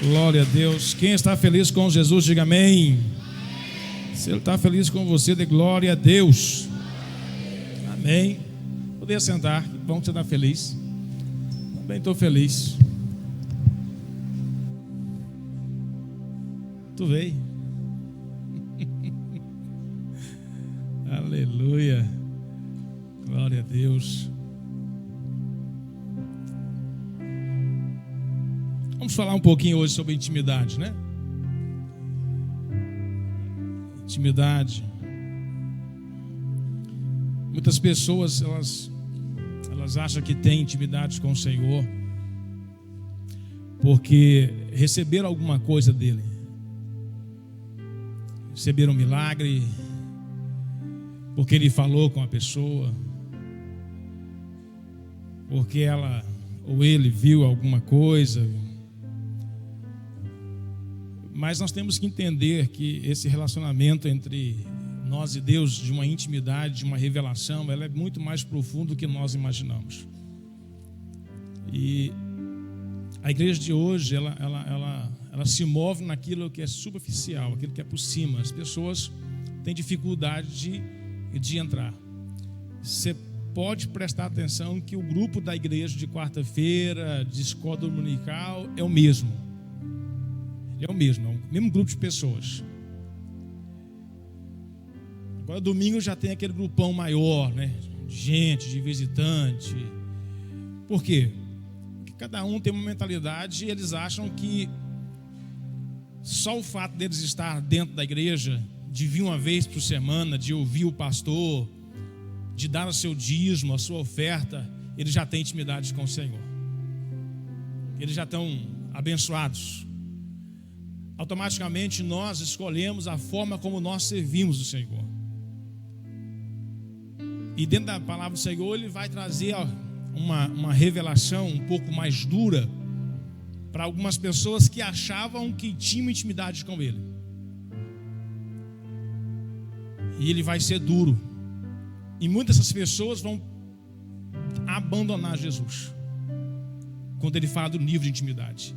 Glória a Deus. Quem está feliz com Jesus, diga amém. Se Ele está feliz com você, dê glória a Deus. Amém. Poder sentar, que bom que você está feliz. Também estou feliz. Tu veio. Aleluia. Glória a Deus. Vamos falar um pouquinho hoje sobre intimidade, né? Intimidade. Muitas pessoas, elas acham que têm intimidade com o Senhor porque receberam alguma coisa dele. Receberam um milagre, porque ele falou com a pessoa, porque ela ou ele viu alguma coisa. Mas nós temos que entender que esse relacionamento entre nós e Deus, de uma intimidade, de uma revelação, ela é muito mais profundo do que nós imaginamos. E a igreja de hoje, ela se move naquilo que é superficial, aquilo que é por cima. As pessoas têm dificuldade de entrar. Você pode prestar atenção que o grupo da igreja de quarta-feira, de escola dominical, é o mesmo. É o mesmo grupo de pessoas. Agora domingo já tem aquele grupão maior, né? De gente, de visitante. Por quê? Porque cada um tem uma mentalidade e eles acham que só o fato deles estar dentro da igreja, de vir uma vez por semana, de ouvir o pastor, de dar o seu dízimo, a sua oferta, eles já têm intimidade com o Senhor. Eles já estão abençoados. Automaticamente nós escolhemos a forma como nós servimos o Senhor. E dentro da palavra do Senhor, Ele vai trazer uma revelação um pouco mais dura para algumas pessoas que achavam que tinham intimidade com Ele. E Ele vai ser duro. E muitas dessas pessoas vão abandonar Jesus quando Ele fala do nível de intimidade.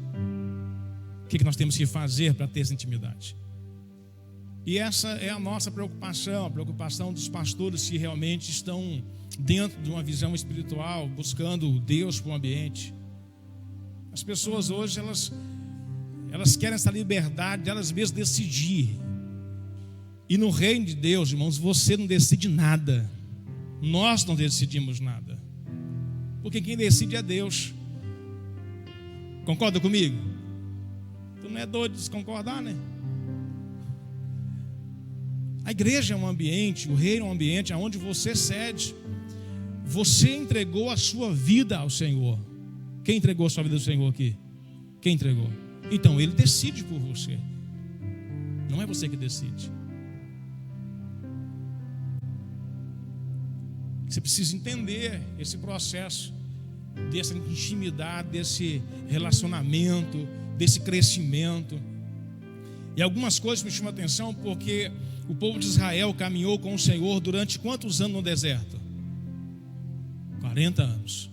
O que nós temos que fazer para ter essa intimidade? E essa é a nossa preocupação, a preocupação dos pastores que realmente estão dentro de uma visão espiritual, buscando Deus para o ambiente. As pessoas hoje, elas querem essa liberdade de elas mesmas decidir. E no reino de Deus, irmãos, você não decide nada. Nós não decidimos nada. Porque quem decide é Deus. Concorda comigo? Tu não é doido de desconcordar, né? A igreja é um ambiente, o reino é um ambiente onde você cede. Você entregou a sua vida ao Senhor. Quem entregou a sua vida ao Senhor aqui? Quem entregou? Então Ele decide por você. Não é você que decide. Você precisa entender esse processo dessa intimidade, desse relacionamento, desse crescimento. E algumas coisas me chamam a atenção porque o povo de Israel caminhou com o Senhor durante quantos anos no deserto? 40 anos.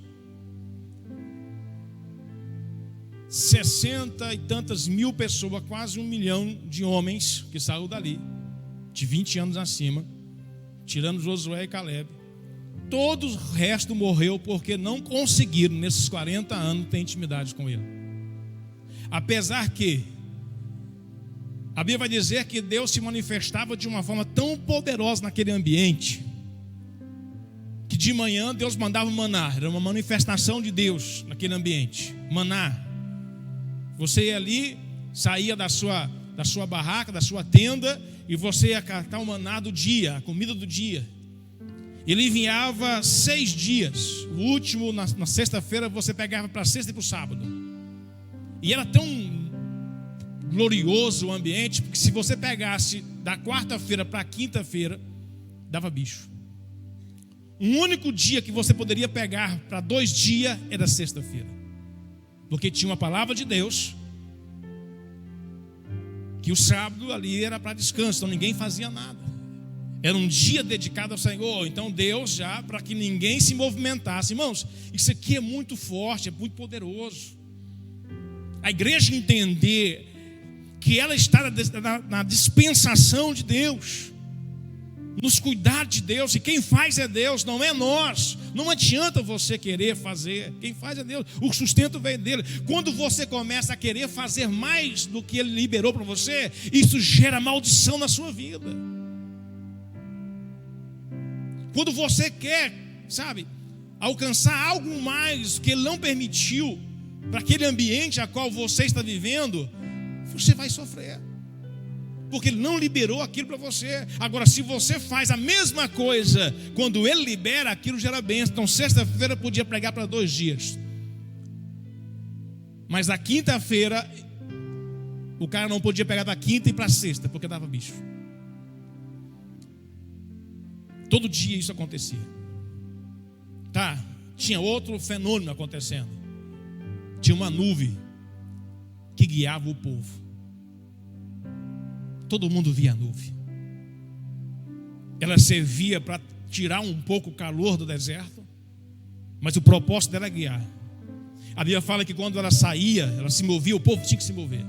60 e tantas mil pessoas, quase 1 milhão de homens que saíram dali, de 20 anos acima, tirando Josué e Caleb. Todo o resto morreu porque não conseguiram, nesses 40 anos, ter intimidade com Ele. Apesar que a Bíblia vai dizer que Deus se manifestava de uma forma tão poderosa naquele ambiente, que de manhã Deus mandava maná. Era uma manifestação de Deus naquele ambiente. Maná. Você ia ali, saía da sua barraca, da sua tenda, e você ia catar o maná do dia, a comida do dia. Ele enviava 6 dias. O último, na sexta-feira, você pegava para sexta e para o sábado. E era tão glorioso o ambiente, porque se você pegasse da quarta-feira para a quinta-feira, dava bicho. Um único dia que você poderia pegar para 2 dias era sexta-feira, porque tinha uma palavra de Deus, que o sábado ali era para descanso, então ninguém fazia nada. Era um dia dedicado ao Senhor. Então Deus já, para que ninguém se movimentasse. Irmãos, isso aqui é muito forte, é muito poderoso. a igreja entender que ela está na dispensação de Deus, nos cuidar de Deus, e quem faz é Deus, não é nós. Não adianta você querer fazer, quem faz é Deus, o sustento vem dele. Quando você começa a querer fazer mais do que ele liberou para você, isso gera maldição na sua vida. Quando você quer, alcançar algo mais que ele não permitiu para aquele ambiente a qual você está vivendo, você vai sofrer, porque ele não liberou aquilo para você. Agora, se você faz a mesma coisa, quando ele libera, aquilo gera bênção. Então, sexta-feira podia pregar para 2 dias, mas na quinta-feira o cara não podia pegar da quinta e para sexta, porque dava bicho. Todo dia isso acontecia. Tinha outro fenômeno acontecendo. Tinha uma nuvem que guiava o povo. Todo mundo via a nuvem. Ela servia para tirar um pouco o calor do deserto, mas o propósito dela é guiar. A Bíblia fala que quando ela saía, ela se movia, o povo tinha que se mover.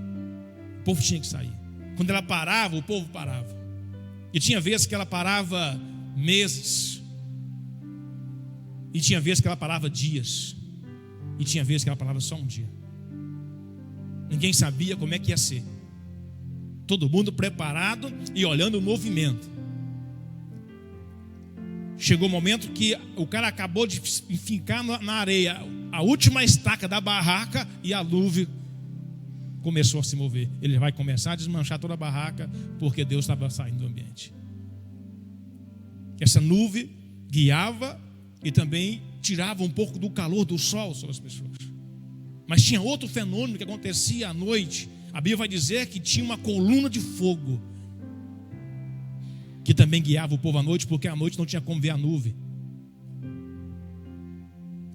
O povo tinha que sair. Quando ela parava, o povo parava. E tinha vezes que ela parava meses, e tinha vezes que ela parava dias, e tinha vezes que ela parava só um dia. Ninguém sabia como é que ia ser. Todo mundo preparado e olhando o movimento. Chegou o momento que o cara acabou de fincar na areia a última estaca da barraca, e a nuvem começou a se mover. Ele vai começar a desmanchar toda a barraca, porque Deus estava saindo do ambiente. Essa nuvem guiava e também tirava um pouco do calor do sol sobre as pessoas. Mas tinha outro fenômeno que acontecia à noite. A Bíblia vai dizer que tinha uma coluna de fogo que também guiava o povo à noite, porque à noite não tinha como ver a nuvem.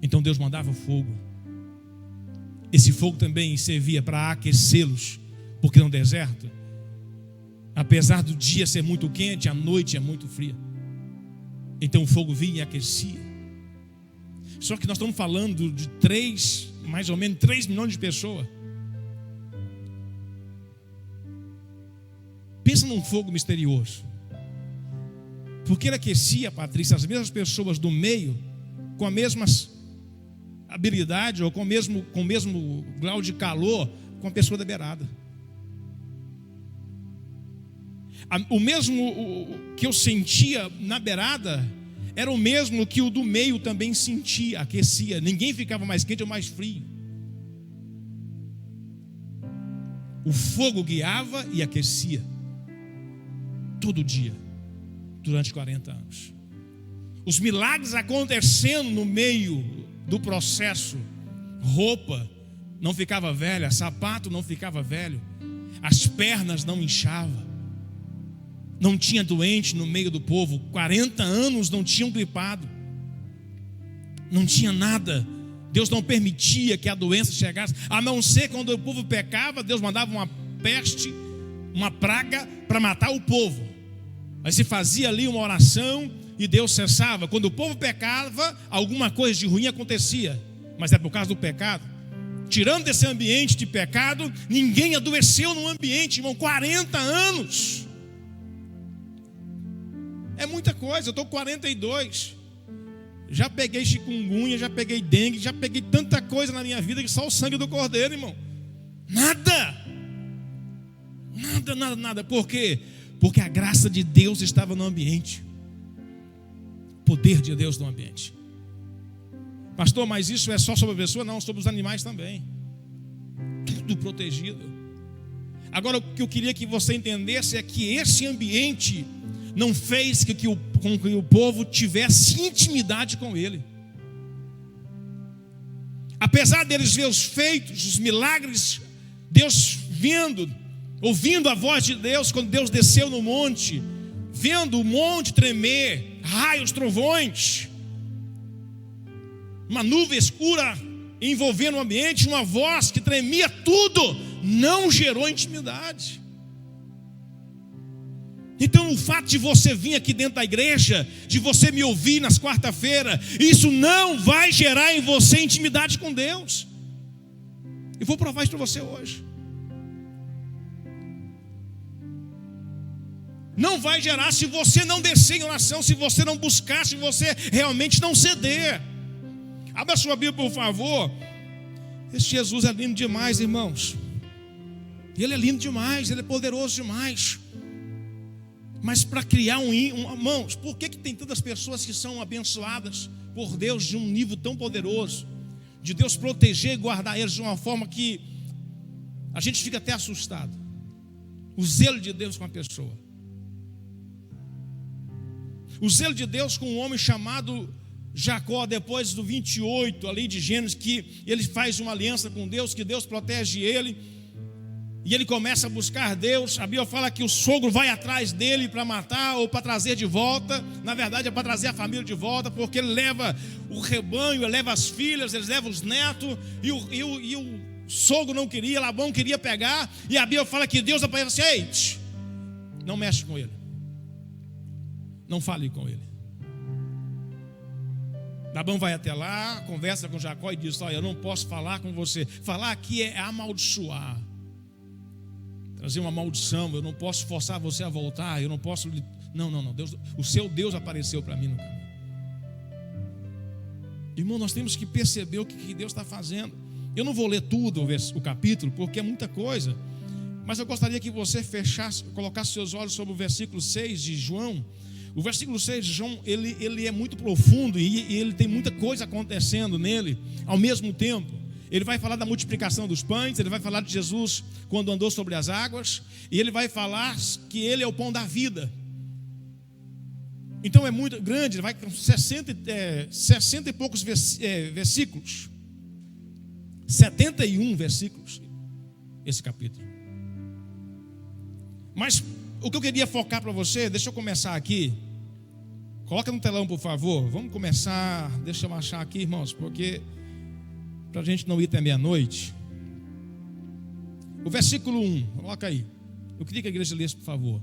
Então Deus mandava fogo. Esse fogo também servia para aquecê-los, porque no deserto, apesar do dia ser muito quente, a noite é muito fria. Então o fogo vinha e aquecia. Só que nós estamos falando de mais ou menos 3 milhões de pessoas. Pensa num fogo misterioso. Porque ele aquecia, Patrícia, as mesmas pessoas do meio, com a mesma habilidade, ou com o mesmo grau de calor, com a pessoa da beirada. O mesmo que eu sentia na beirada era o mesmo que o do meio também sentia, aquecia. Ninguém ficava mais quente ou mais frio. O fogo guiava e aquecia todo dia, durante 40 anos. Os milagres acontecendo no meio do processo. Roupa não ficava velha, sapato não ficava velho, as pernas não inchavam, não tinha doente no meio do povo. 40 anos não tinham gripado, não tinha nada. Deus não permitia que a doença chegasse, a não ser quando o povo pecava. Deus mandava uma peste, uma praga para matar o povo. Aí se fazia ali uma oração e Deus cessava. Quando o povo pecava, alguma coisa de ruim acontecia, mas é por causa do pecado. Tirando esse ambiente de pecado, ninguém adoeceu no ambiente, irmão. 40 anos é muita coisa. Eu estou com 42. Já peguei chikungunya, já peguei dengue, já peguei tanta coisa na minha vida que só o sangue do cordeiro, irmão. Nada. Por quê? Porque a graça de Deus estava no ambiente. O poder de Deus no ambiente. Pastor, mas isso é só sobre a pessoa? Não, sobre os animais também. Tudo protegido. Agora, o que eu queria que você entendesse é que esse ambiente não fez com que o povo tivesse intimidade com ele. Apesar deles ver os feitos, os milagres, Deus ouvindo a voz de Deus quando Deus desceu no monte, vendo o monte tremer, raios, trovões, uma nuvem escura envolvendo o ambiente, uma voz que tremia tudo, não gerou intimidade. Então o fato de você vir aqui dentro da igreja, de você me ouvir nas quarta-feiras, isso não vai gerar em você intimidade com Deus. E vou provar isso para você hoje. Não vai gerar se você não descer em oração, se você não buscar, se você realmente não ceder. Abra sua Bíblia, por favor. Esse Jesus é lindo demais, irmãos. Ele é lindo demais, ele é poderoso demais. Mas para criar irmãos, por que tem tantas pessoas que são abençoadas por Deus de um nível tão poderoso, de Deus proteger e guardar eles de uma forma que a gente fica até assustado? O zelo de Deus com a pessoa. O zelo de Deus com um homem chamado Jacó, depois do 28 ali de Gênesis, que ele faz uma aliança com Deus, que Deus protege ele, e ele começa a buscar Deus. A Bíblia fala que o sogro vai atrás dele para matar ou para trazer de volta. Na verdade é para trazer a família de volta, porque ele leva o rebanho, ele leva as filhas, ele leva os netos, e o sogro não queria, Labão queria pegar, e a Bíblia fala que Deus aparece assim: ei, não mexe com ele, não fale com ele. Labão vai até lá, conversa com Jacó e diz: olha, eu não posso falar com você. Falar aqui é amaldiçoar, trazer uma maldição. Eu não posso forçar você a voltar. Eu não posso. Não. Deus, o seu Deus apareceu para mim no caminho. Irmão, nós temos que perceber o que Deus está fazendo. Eu não vou ler tudo o capítulo, porque é muita coisa, mas eu gostaria que você colocasse seus olhos sobre o versículo 6 de João. O versículo 6 de João, ele é muito profundo e ele tem muita coisa acontecendo nele ao mesmo tempo. Ele vai falar da multiplicação dos pães, ele vai falar de Jesus quando andou sobre as águas, e ele vai falar que ele é o pão da vida. Então é muito grande, ele vai com 60 e poucos versículos, 71 versículos, esse capítulo. Mas o que eu queria focar para você, deixa eu começar aqui. Coloca no telão, por favor. Vamos começar, deixa eu achar aqui, irmãos, porque para a gente não ir até meia-noite. O versículo 1, coloca aí. Eu queria que a igreja lesse, por favor.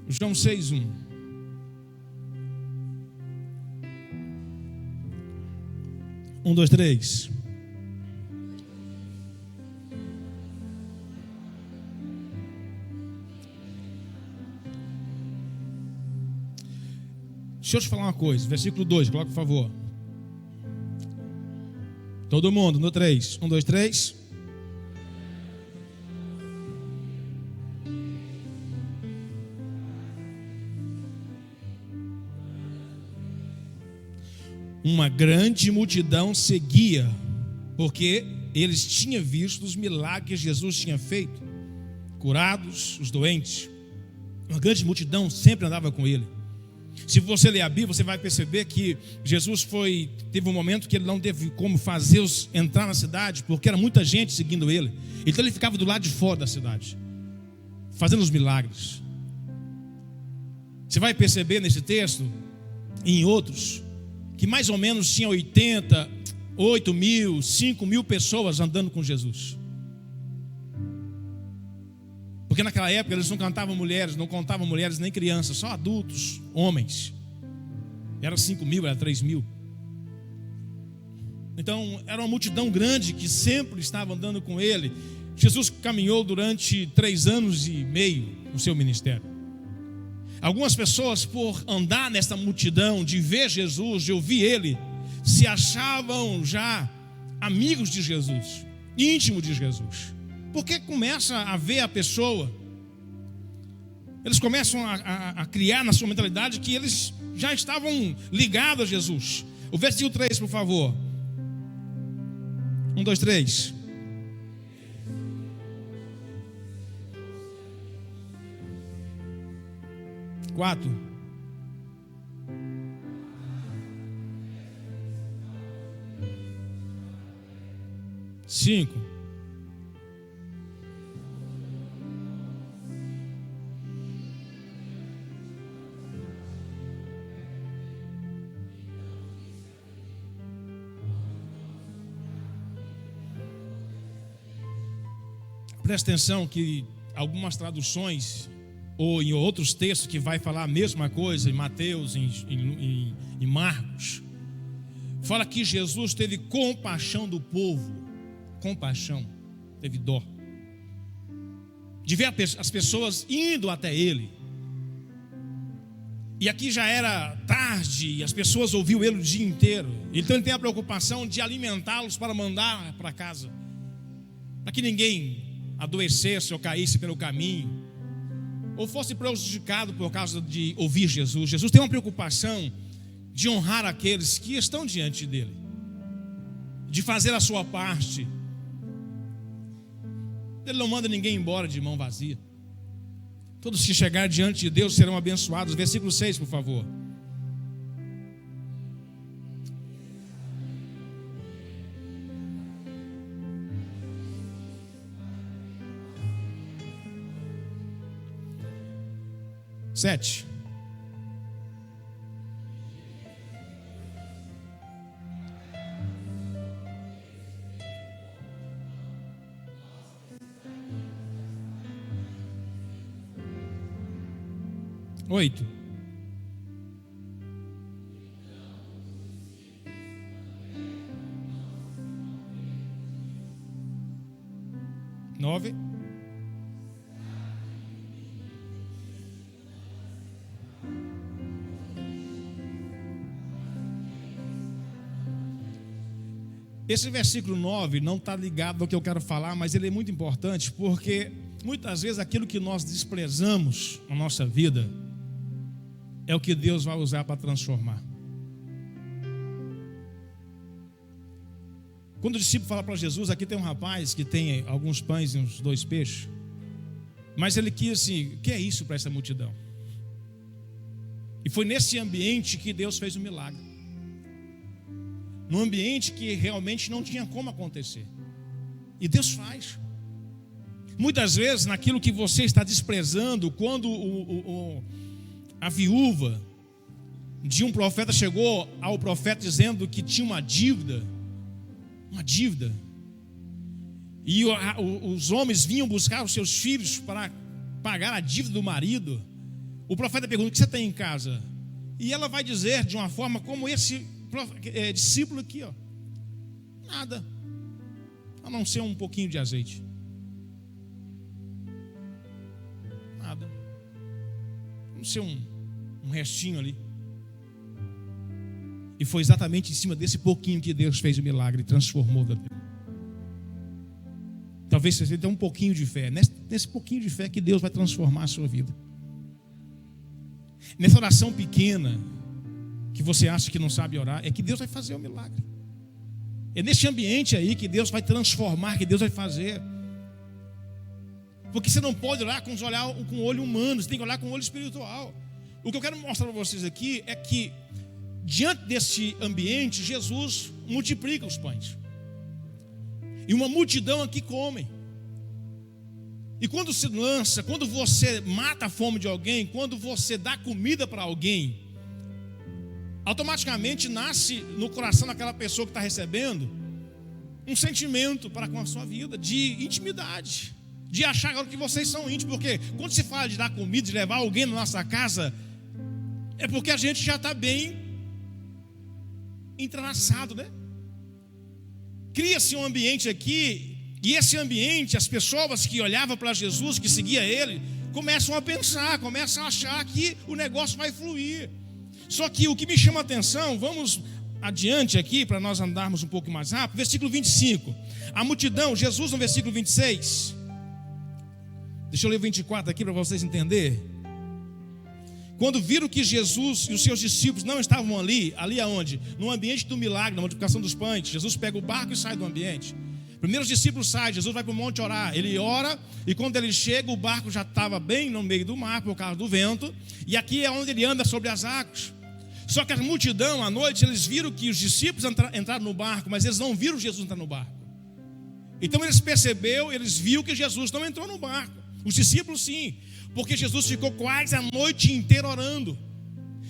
João 6:1. Um, dois, três. Deixa eu te falar uma coisa, versículo 2, coloca por favor. Todo mundo, no 3. 1, 2, 3. Uma grande multidão seguia, porque eles tinham visto os milagres que Jesus tinha feito, curados os doentes. Uma grande multidão sempre andava com ele. Se você ler a Bíblia, você vai perceber que Jesus teve um momento que ele não teve como fazê-los entrar na cidade, porque era muita gente seguindo ele. Então ele ficava do lado de fora da cidade, fazendo os milagres. Você vai perceber nesse texto e em outros, que mais ou menos tinha 8 mil, 5 mil pessoas andando com Jesus. Porque naquela época eles não contavam mulheres nem crianças, só adultos, homens. Era 5 mil, era 3 mil. Então era uma multidão grande que sempre estava andando com ele. Jesus caminhou durante 3 anos e meio no seu ministério. Algumas pessoas, por andar nessa multidão, de ver Jesus, de ouvir ele, se achavam já amigos de Jesus, íntimos de Jesus. Porque começa a ver a pessoa, eles começam a criar na sua mentalidade que eles já estavam ligados a Jesus. O versículo 3, por favor. 1, 2, 3. Quatro. 5. Presta atenção que algumas traduções ou em outros textos que vai falar a mesma coisa, em Mateus, em Marcos, fala que Jesus teve compaixão do povo. compaixão, teve dó. De ver as pessoas indo até ele. E aqui já era tarde, e as pessoas ouviam ele o dia inteiro. Então ele tem a preocupação de alimentá-los para mandar para casa, para que ninguém adoecesse ou caísse pelo caminho, ou fosse prejudicado por causa de ouvir Jesus. Jesus tem uma preocupação de honrar aqueles que estão diante dele, de fazer a sua parte. Ele não manda ninguém embora de mão vazia. Todos que chegarem diante de Deus serão abençoados. Versículo 6, por favor. Sete. Oito. Nove. Esse versículo 9 não está ligado ao que eu quero falar, mas ele é muito importante, porque muitas vezes aquilo que nós desprezamos na nossa vida é o que Deus vai usar para transformar. Quando o discípulo fala para Jesus, aqui tem um rapaz que tem alguns pães e uns 2 peixes, mas ele quis assim, o que é isso para essa multidão? E foi nesse ambiente que Deus fez o milagre. Num ambiente que realmente não tinha como acontecer. E Deus faz. Muitas vezes, naquilo que você está desprezando, quando a viúva de um profeta chegou ao profeta dizendo que tinha uma dívida, e os homens vinham buscar os seus filhos para pagar a dívida do marido, o profeta pergunta: o que você tem em casa? E ela vai dizer de uma forma como esse discípulo aqui, ó: nada, a não ser um pouquinho de azeite. Nada, a não ser um restinho ali. E foi exatamente em cima desse pouquinho que Deus fez o milagre e transformou. Talvez você tenha um pouquinho de fé. Nesse pouquinho de fé que Deus vai transformar a sua vida. Nessa oração pequena que você acha que não sabe orar, é que Deus vai fazer o milagre. É nesse ambiente aí que Deus vai transformar, que Deus vai fazer. Porque você não pode orar com o olho humano, você tem que olhar com o olho espiritual. O que eu quero mostrar para vocês aqui é que, diante desse ambiente, Jesus multiplica os pães. E uma multidão aqui come. E quando se lança, quando você mata a fome de alguém, quando você dá comida para alguém, automaticamente nasce no coração daquela pessoa que está recebendo um sentimento para com a sua vida, de intimidade, de achar que vocês são íntimos. Porque quando se fala de dar comida, de levar alguém na nossa casa, é porque a gente já está bem entrelaçado, né? Cria-se um ambiente aqui, e esse ambiente, as pessoas que olhavam para Jesus, que seguiam ele, começam a pensar, começam a achar que o negócio vai fluir. Só que o que me chama a atenção, vamos adiante aqui para nós andarmos um pouco mais rápido. Versículo 25. A multidão, Jesus no versículo 26. Deixa eu ler o 24 aqui para vocês entenderem. Quando viram que Jesus e os seus discípulos não estavam ali aonde? No ambiente do milagre, na multiplicação dos pães. Jesus pega o barco e sai do ambiente. Primeiro os discípulos saem, Jesus vai para o monte orar. Ele ora, e quando ele chega, o barco já estava bem no meio do mar por causa do vento. E aqui é onde ele anda sobre as águas. Só que a multidão, à noite, eles viram que os discípulos entraram no barco, mas eles não viram Jesus entrar no barco. Então eles viram que Jesus não entrou no barco. Os discípulos sim, porque Jesus ficou quase a noite inteira orando.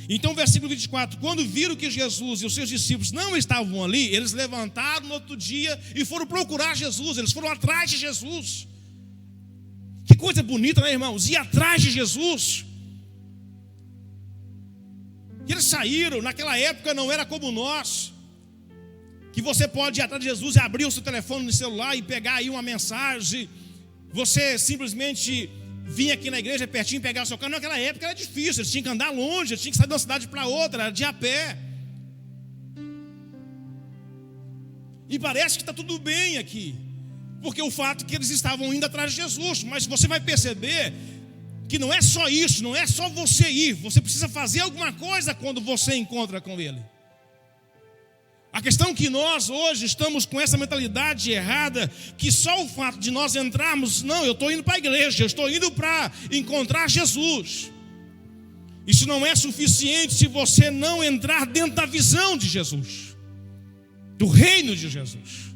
Então versículo 24, quando viram que Jesus e os seus discípulos não estavam ali, eles levantaram no outro dia e foram procurar Jesus. Eles foram atrás de Jesus. Que coisa bonita, né, irmãos? Ir atrás de Jesus. E eles saíram, naquela época não era como nós. que você pode ir atrás de Jesus e abrir o seu telefone no celular e pegar aí uma mensagem. Você simplesmente vinha aqui na igreja pertinho e pegar o seu carro. Naquela época era difícil, eles tinham que andar longe, eles tinham que sair de uma cidade para outra, era de a pé. E parece que está tudo bem aqui, porque o fato é que eles estavam indo atrás de Jesus. Mas você vai perceber que não é só isso, não é só você ir, você precisa fazer alguma coisa quando você encontra com Ele. A questão é que nós hoje estamos com essa mentalidade errada, que só o fato de nós entrarmos, não, eu estou indo para a igreja, eu estou indo para encontrar Jesus. Isso não é suficiente se você não entrar dentro da visão de Jesus, do reino de Jesus.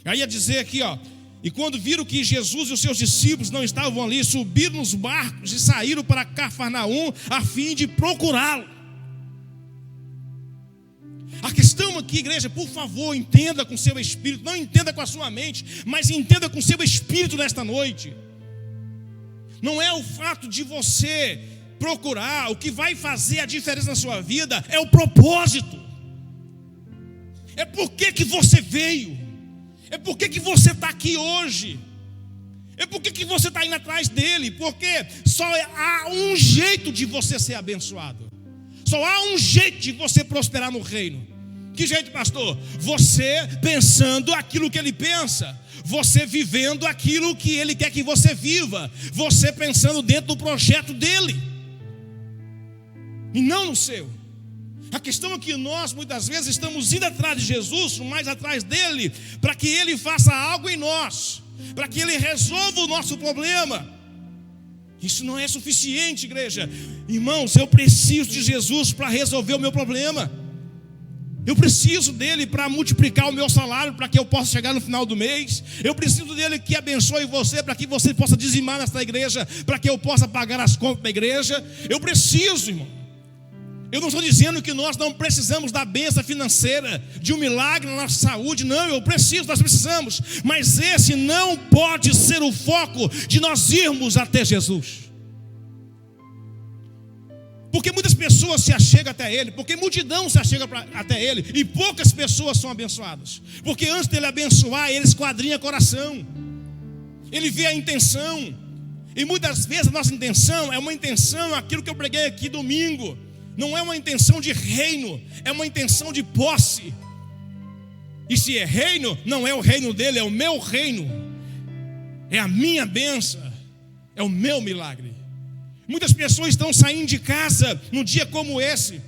Aí ia dizer aqui, e quando viram que Jesus e os seus discípulos não estavam ali, subiram nos barcos e saíram para Cafarnaum a fim de procurá-lo. A questão aqui, igreja, por favor, entenda com seu espírito, não entenda com a sua mente, mas entenda com seu espírito nesta noite. Não é o fato de você procurar, o que vai fazer a diferença na sua vida é o propósito. É por que você veio, é por que você está aqui hoje, é por que você está indo atrás dele, porque só há um jeito de você ser abençoado, só há um jeito de você prosperar no reino. Que jeito, pastor? Você pensando aquilo que ele pensa, você vivendo aquilo que ele quer que você viva, você pensando dentro do projeto dele e não no seu. A questão é que nós muitas vezes estamos indo atrás de Jesus, mais atrás dele, para que ele faça algo em nós, para que ele resolva o nosso problema. Isso não é suficiente, igreja. Irmãos, eu preciso de Jesus para resolver o meu problema. Eu preciso dele para multiplicar o meu salário, para que eu possa chegar no final do mês. Eu preciso dele que abençoe você, para que você possa dizimar nesta igreja, para que eu possa pagar as contas da igreja. Eu preciso, irmão. Eu não estou dizendo que nós não precisamos da bênção financeira, de um milagre na nossa saúde. Não, nós precisamos. Mas esse não pode ser o foco de nós irmos até Jesus. Porque muitas pessoas se achegam até ele, porque multidão se achega até ele, e poucas pessoas são abençoadas. Porque antes dele abençoar, ele esquadrinha coração, ele vê a intenção. E muitas vezes a nossa intenção é uma intenção, aquilo que eu preguei aqui domingo, não é uma intenção de reino, é uma intenção de posse. E se é reino, não é o reino dele, é o meu reino, é a minha bênção, é o meu milagre. Muitas pessoas estão saindo de casa num dia como esse,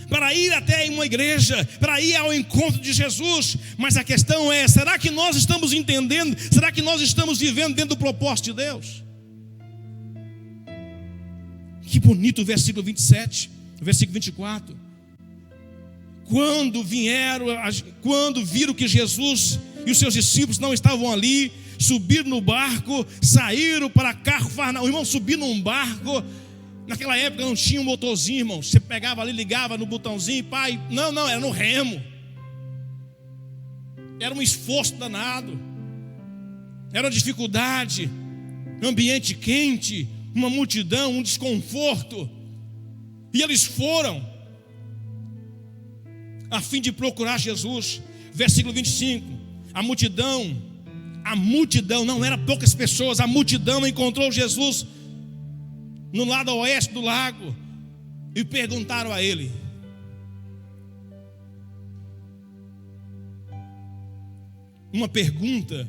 para ir até uma igreja, para ir ao encontro de Jesus. Mas a questão é, será que nós estamos entendendo? Será que nós estamos vivendo dentro do propósito de Deus? Que bonito o versículo 27, o versículo 24. Quando viram que Jesus e os seus discípulos não estavam ali, subiram no barco, saíram para Cafarnaum. Irmão, subir num barco, naquela época não tinha um motorzinho, irmão. Você pegava ali, ligava no botãozinho, pai. Não, era no remo. Era um esforço danado, era uma dificuldade, ambiente quente, uma multidão, um desconforto. E eles foram a fim de procurar Jesus. Versículo 25. A multidão, não eram poucas pessoas, a multidão encontrou Jesus no lado oeste do lago e perguntaram a ele. Uma pergunta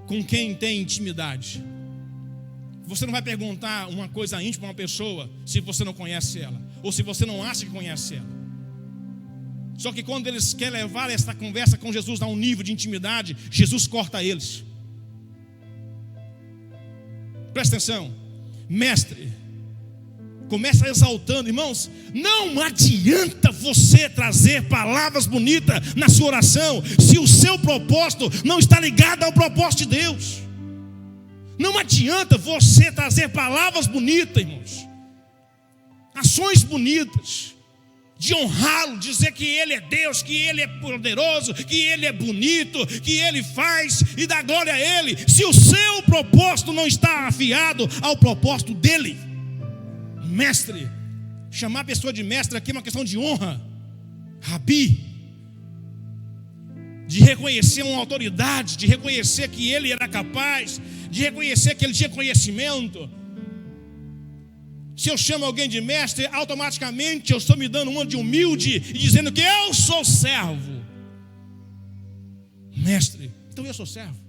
com quem tem intimidade. Você não vai perguntar uma coisa íntima a uma pessoa se você não conhece ela, ou se você não acha que conhece ela. Só que quando eles querem levar essa conversa com Jesus a um nível de intimidade, Jesus corta eles. Presta atenção, mestre, começa exaltando. Irmãos, não adianta você trazer palavras bonitas na sua oração, se o seu propósito não está ligado ao propósito de Deus. Não adianta você trazer palavras bonitas, irmãos, ações bonitas, de honrá-lo, dizer que ele é Deus, que ele é poderoso, que ele é bonito, que ele faz e dá glória a ele, se o seu propósito não está afiado ao propósito dele. Mestre, chamar a pessoa de mestre aqui é uma questão de honra. Rabi, de reconhecer uma autoridade, de reconhecer que ele era capaz, de reconhecer que ele tinha conhecimento. Se eu chamo alguém de mestre, automaticamente eu estou me dando uma de humilde e dizendo que eu sou servo. Mestre, então eu sou servo.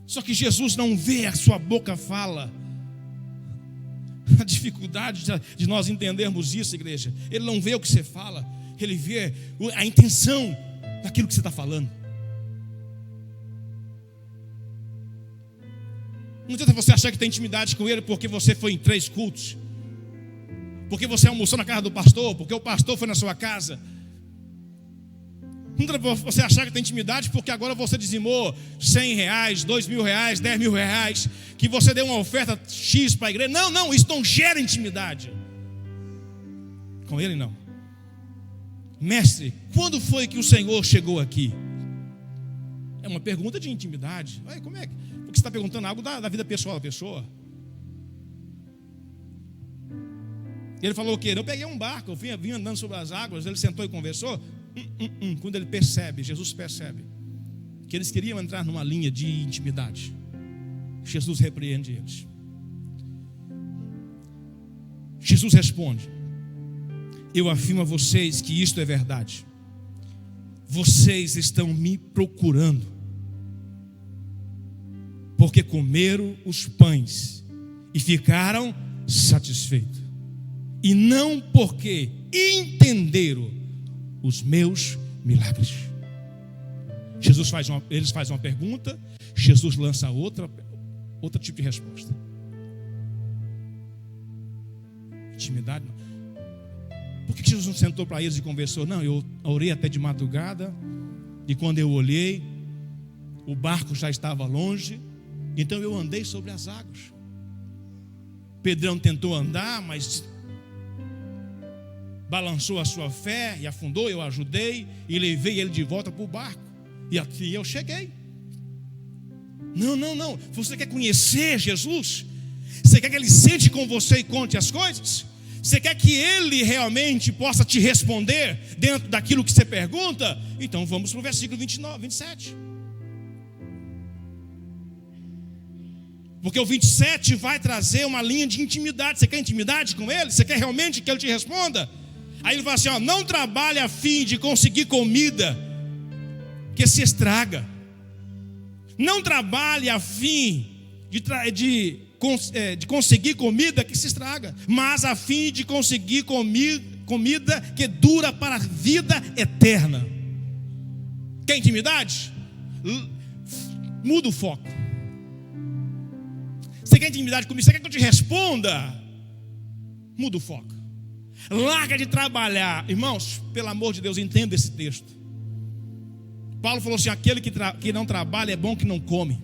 Só que Jesus não vê a sua boca fala. A dificuldade de nós entendermos isso, igreja. Ele não vê o que você fala, ele vê a intenção daquilo que você está falando. Não adianta você achar que tem intimidade com ele porque você foi em 3 cultos, porque você almoçou na casa do pastor, porque o pastor foi na sua casa. Não adianta você achar que tem intimidade porque agora você dizimou R$100, R$2.000, R$10.000, que você deu uma oferta X para a igreja. Não, isso não gera intimidade. Com ele não. Mestre, quando foi que o Senhor chegou aqui? É uma pergunta de intimidade. Como é que? Porque você está perguntando algo da vida pessoal da pessoa. Ele falou o quê? Eu peguei um barco, eu vim andando sobre as águas. Ele sentou e conversou. Quando ele percebe, Jesus percebe que eles queriam entrar numa linha de intimidade, Jesus repreende eles. Jesus responde: eu afirmo a vocês que isto é verdade. Vocês estão me procurando porque comeram os pães e ficaram satisfeitos, e não porque entenderam os meus milagres. Eles fazem uma pergunta, Jesus lança outro tipo de resposta. Intimidade não. Por que Jesus não sentou para eles e conversou? Não, eu orei até de madrugada, e quando eu olhei, o barco já estava longe, então eu andei sobre as águas. Pedrão tentou andar, mas balançou a sua fé e afundou. Eu ajudei e levei ele de volta para o barco, e aqui eu cheguei. Não, você quer conhecer Jesus? Você quer que ele sente com você e conte as coisas? Você quer que ele realmente possa te responder dentro daquilo que você pergunta? Então vamos para o versículo 29, 27. Porque o 27 vai trazer uma linha de intimidade. Você quer intimidade com ele? Você quer realmente que ele te responda? Aí ele fala assim: não trabalhe a fim de conseguir comida que se estraga. Não trabalhe a fim de conseguir comida que se estraga, mas a fim de conseguir comida que dura para a vida eterna. Quer intimidade? Muda o foco. Você quer intimidade comigo? Você quer que eu te responda? Muda o foco. Larga de trabalhar. Irmãos, pelo amor de Deus, entenda esse texto. Paulo falou assim: aquele que não trabalha é bom que não come.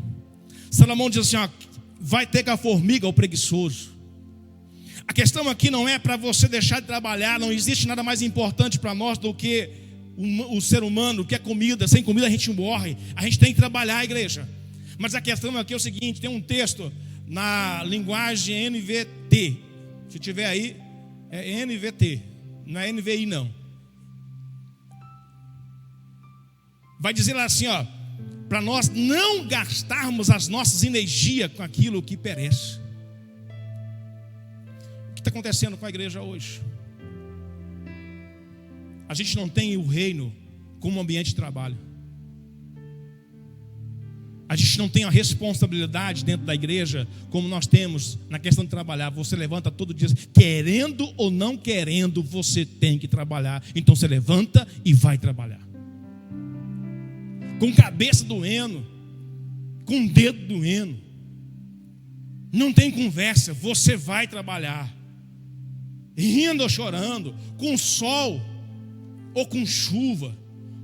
Salomão diz assim: vai ter com a formiga o preguiçoso. A questão aqui não é para você deixar de trabalhar. Não existe nada mais importante para nós do que o ser humano, que é comida. Sem comida a gente morre. A gente tem que trabalhar, igreja. Mas a questão aqui é o seguinte: tem um texto na linguagem NVT. Se tiver aí, é NVT, não é NVI não. Vai dizer lá assim, para nós não gastarmos as nossas energias com aquilo que perece. O que está acontecendo com a igreja hoje? A gente não tem o reino como ambiente de trabalho. A gente não tem a responsabilidade dentro da igreja como nós temos na questão de trabalhar. Você levanta todo dia, querendo ou não querendo, você tem que trabalhar. Então você levanta e vai trabalhar. Com cabeça doendo, com dedo doendo. Não tem conversa, você vai trabalhar. Rindo ou chorando, com sol ou com chuva,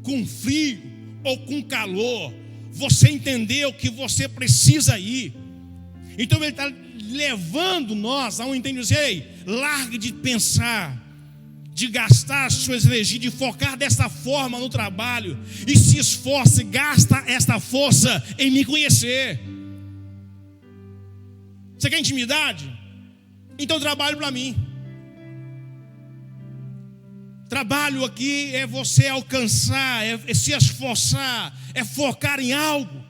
com frio ou com calor. Você entendeu que você precisa ir. Então ele está levando nós a um entendimento. Ei, largue de pensar, de gastar as suas energias, de focar dessa forma no trabalho, e se esforce, gasta esta força em me conhecer. Você quer intimidade? Então trabalhe para mim. Trabalho aqui é você alcançar, é se esforçar, é focar em algo.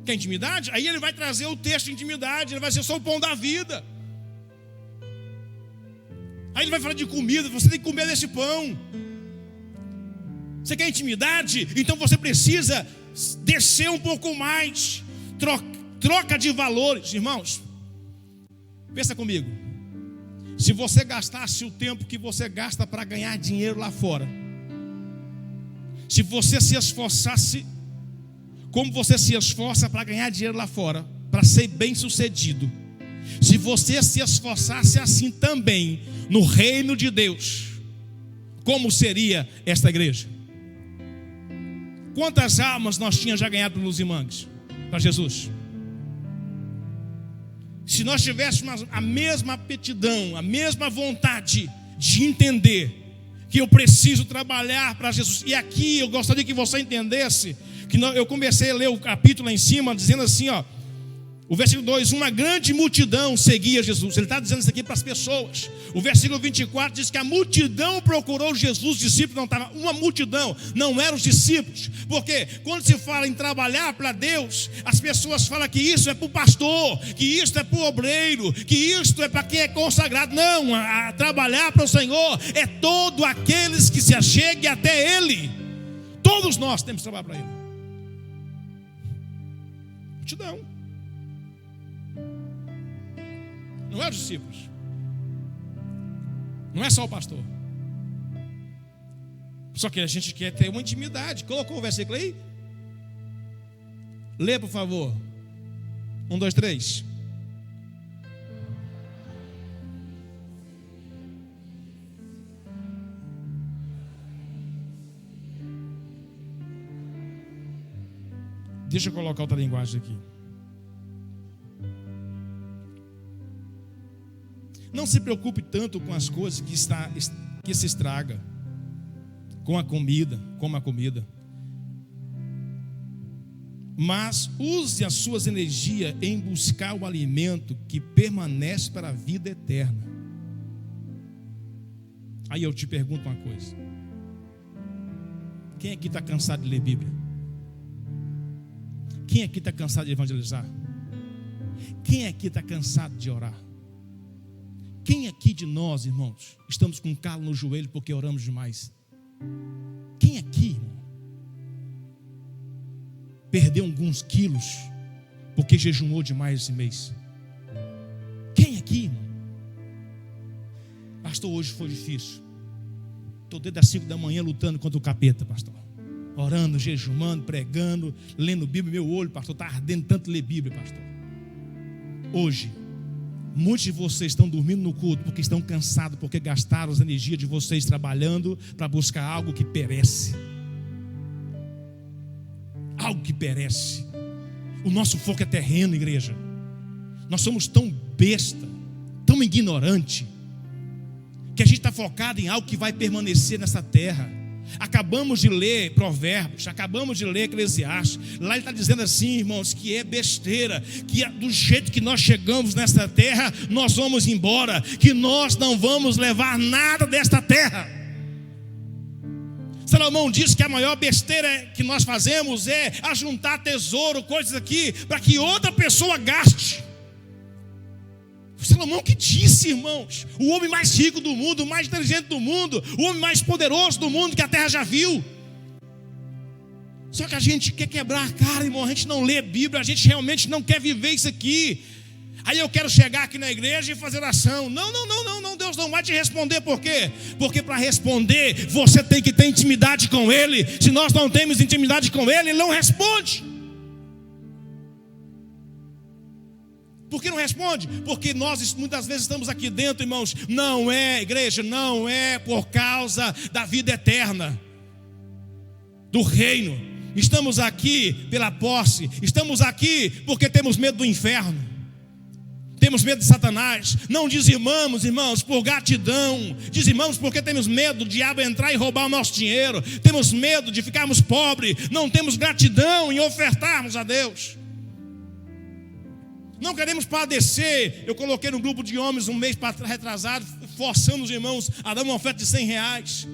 Quer intimidade? Aí ele vai trazer o texto de intimidade, ele vai ser só o pão da vida. Aí ele vai falar de comida, você tem que comer desse pão. Você quer intimidade? Então você precisa descer um pouco mais. Troca de valores. Irmãos, pensa comigo. Se você gastasse o tempo que você gasta para ganhar dinheiro lá fora, se você se esforçasse como você se esforça para ganhar dinheiro lá fora, para ser bem sucedido, se você se esforçasse assim também no reino de Deus, como seria esta igreja? Quantas almas nós tínhamos já ganhado pelos irmãos para Jesus? Se nós tivéssemos a mesma aptidão, a mesma vontade de entender que eu preciso trabalhar para Jesus. E aqui eu gostaria que você entendesse que eu comecei a ler o capítulo lá em cima, dizendo assim, ó, o versículo 2, uma grande multidão seguia Jesus. Ele está dizendo isso aqui para as pessoas. O versículo 24 diz que a multidão procurou Jesus, os discípulos não estavam. Uma multidão, não eram os discípulos. Porque quando se fala em trabalhar para Deus, as pessoas falam que isso é para o pastor, que isso é para o obreiro, que isso é para quem é consagrado. Não, a trabalhar para o Senhor é todo aqueles que se acheguem até Ele. Todos nós temos que trabalhar para Ele. Multidão. Não é os discípulos. Não é só o pastor. Só que a gente quer ter uma intimidade. Colocou o versículo aí? Lê, por favor. 1, 2, 3. Deixa eu colocar outra linguagem aqui. Não se preocupe tanto com as coisas que se estraga, com a comida, mas use as suas energias em buscar o alimento que permanece para a vida eterna. Aí eu te pergunto uma coisa: quem aqui está cansado de ler Bíblia? Quem aqui está cansado de evangelizar? Quem aqui está cansado de orar? Quem aqui de nós, irmãos, estamos com calo no joelho porque oramos demais? Quem aqui, irmão, perdeu alguns quilos porque jejuou demais esse mês? Quem aqui, irmão? Pastor, hoje foi difícil. Estou desde as 5 da manhã lutando contra o capeta, pastor. Orando, jejuando, pregando, lendo Bíblia. Meu olho, pastor, está ardendo tanto ler Bíblia, pastor. Hoje, muitos de vocês estão dormindo no culto porque estão cansados, porque gastaram as energias de vocês trabalhando para buscar algo que perece. Algo que perece. O nosso foco é terreno, igreja. Nós somos tão besta, tão ignorante, que a gente está focado em algo que vai permanecer nessa terra. Acabamos de ler Provérbios, acabamos de ler Eclesiastes. Lá ele está dizendo assim, irmãos, que é besteira, que do jeito que nós chegamos nesta terra, nós vamos embora, que nós não vamos levar nada desta terra. Salomão diz que a maior besteira que nós fazemos é ajuntar tesouro, coisas aqui, para que outra pessoa gaste. Salomão que disse, irmãos, o homem mais rico do mundo, o mais inteligente do mundo, o homem mais poderoso do mundo que a terra já viu. Só que a gente quer quebrar a cara, irmão. A gente não lê a Bíblia, a gente realmente não quer viver isso aqui. Aí eu quero chegar aqui na igreja e fazer oração. Não, Deus não vai te responder. Por quê? Porque para responder você tem que ter intimidade com Ele. Se nós não temos intimidade com Ele, Ele não responde. Por que não responde? Porque nós muitas vezes estamos aqui dentro, irmãos. Não é, igreja, não é por causa da vida eterna, do reino. Estamos aqui pela posse. Estamos aqui porque temos medo do inferno. Temos medo de Satanás. Não dizimamos, irmãos, por gratidão. Dizimamos porque temos medo do diabo entrar e roubar o nosso dinheiro. Temos medo de ficarmos pobres. Não temos gratidão em ofertarmos a Deus. Não queremos padecer. Eu coloquei no grupo de homens um mês retrasado, forçando os irmãos a dar uma oferta de R$100.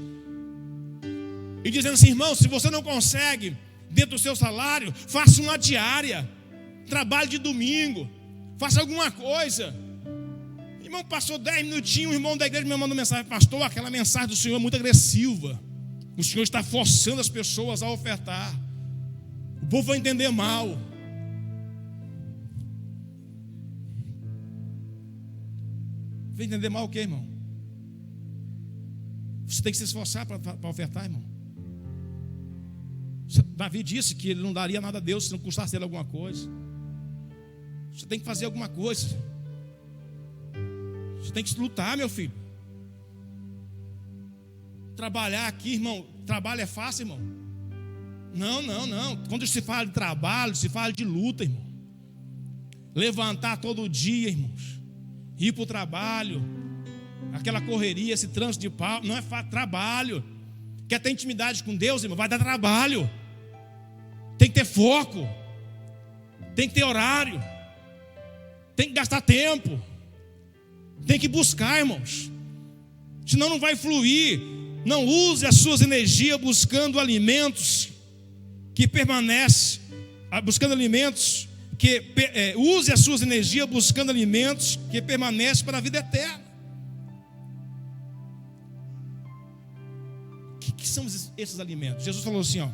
E dizendo assim: irmão, se você não consegue dentro do seu salário, faça uma diária, trabalhe de domingo, faça alguma coisa. Irmão, passou 10 minutinhos, o irmão da igreja me mandou mensagem: pastor, aquela mensagem do Senhor é muito agressiva. O Senhor está forçando as pessoas a ofertar. O povo vai entender mal. Vai entender mal o que, irmão? Você tem que se esforçar para ofertar, irmão. Davi disse que ele não daria nada a Deus se não custasse ele alguma coisa. Você tem que fazer alguma coisa. Você tem que lutar, meu filho. Trabalhar aqui, irmão. Trabalho é fácil, irmão? Não. Quando se fala de trabalho, se fala de luta, irmão. Levantar todo dia, irmãos. Ir para o trabalho. Aquela correria, esse trânsito de pau. Não é trabalho. Quer ter intimidade com Deus, irmão? Vai dar trabalho. Tem que ter foco. Tem que ter horário. Tem que gastar tempo. Tem que buscar, irmãos. Senão não vai fluir. Não use as suas energias buscando alimentos que permanecem. Buscando alimentos que use as suas energias buscando alimentos que permanecem para a vida eterna. O que são esses alimentos? Jesus falou assim, ó.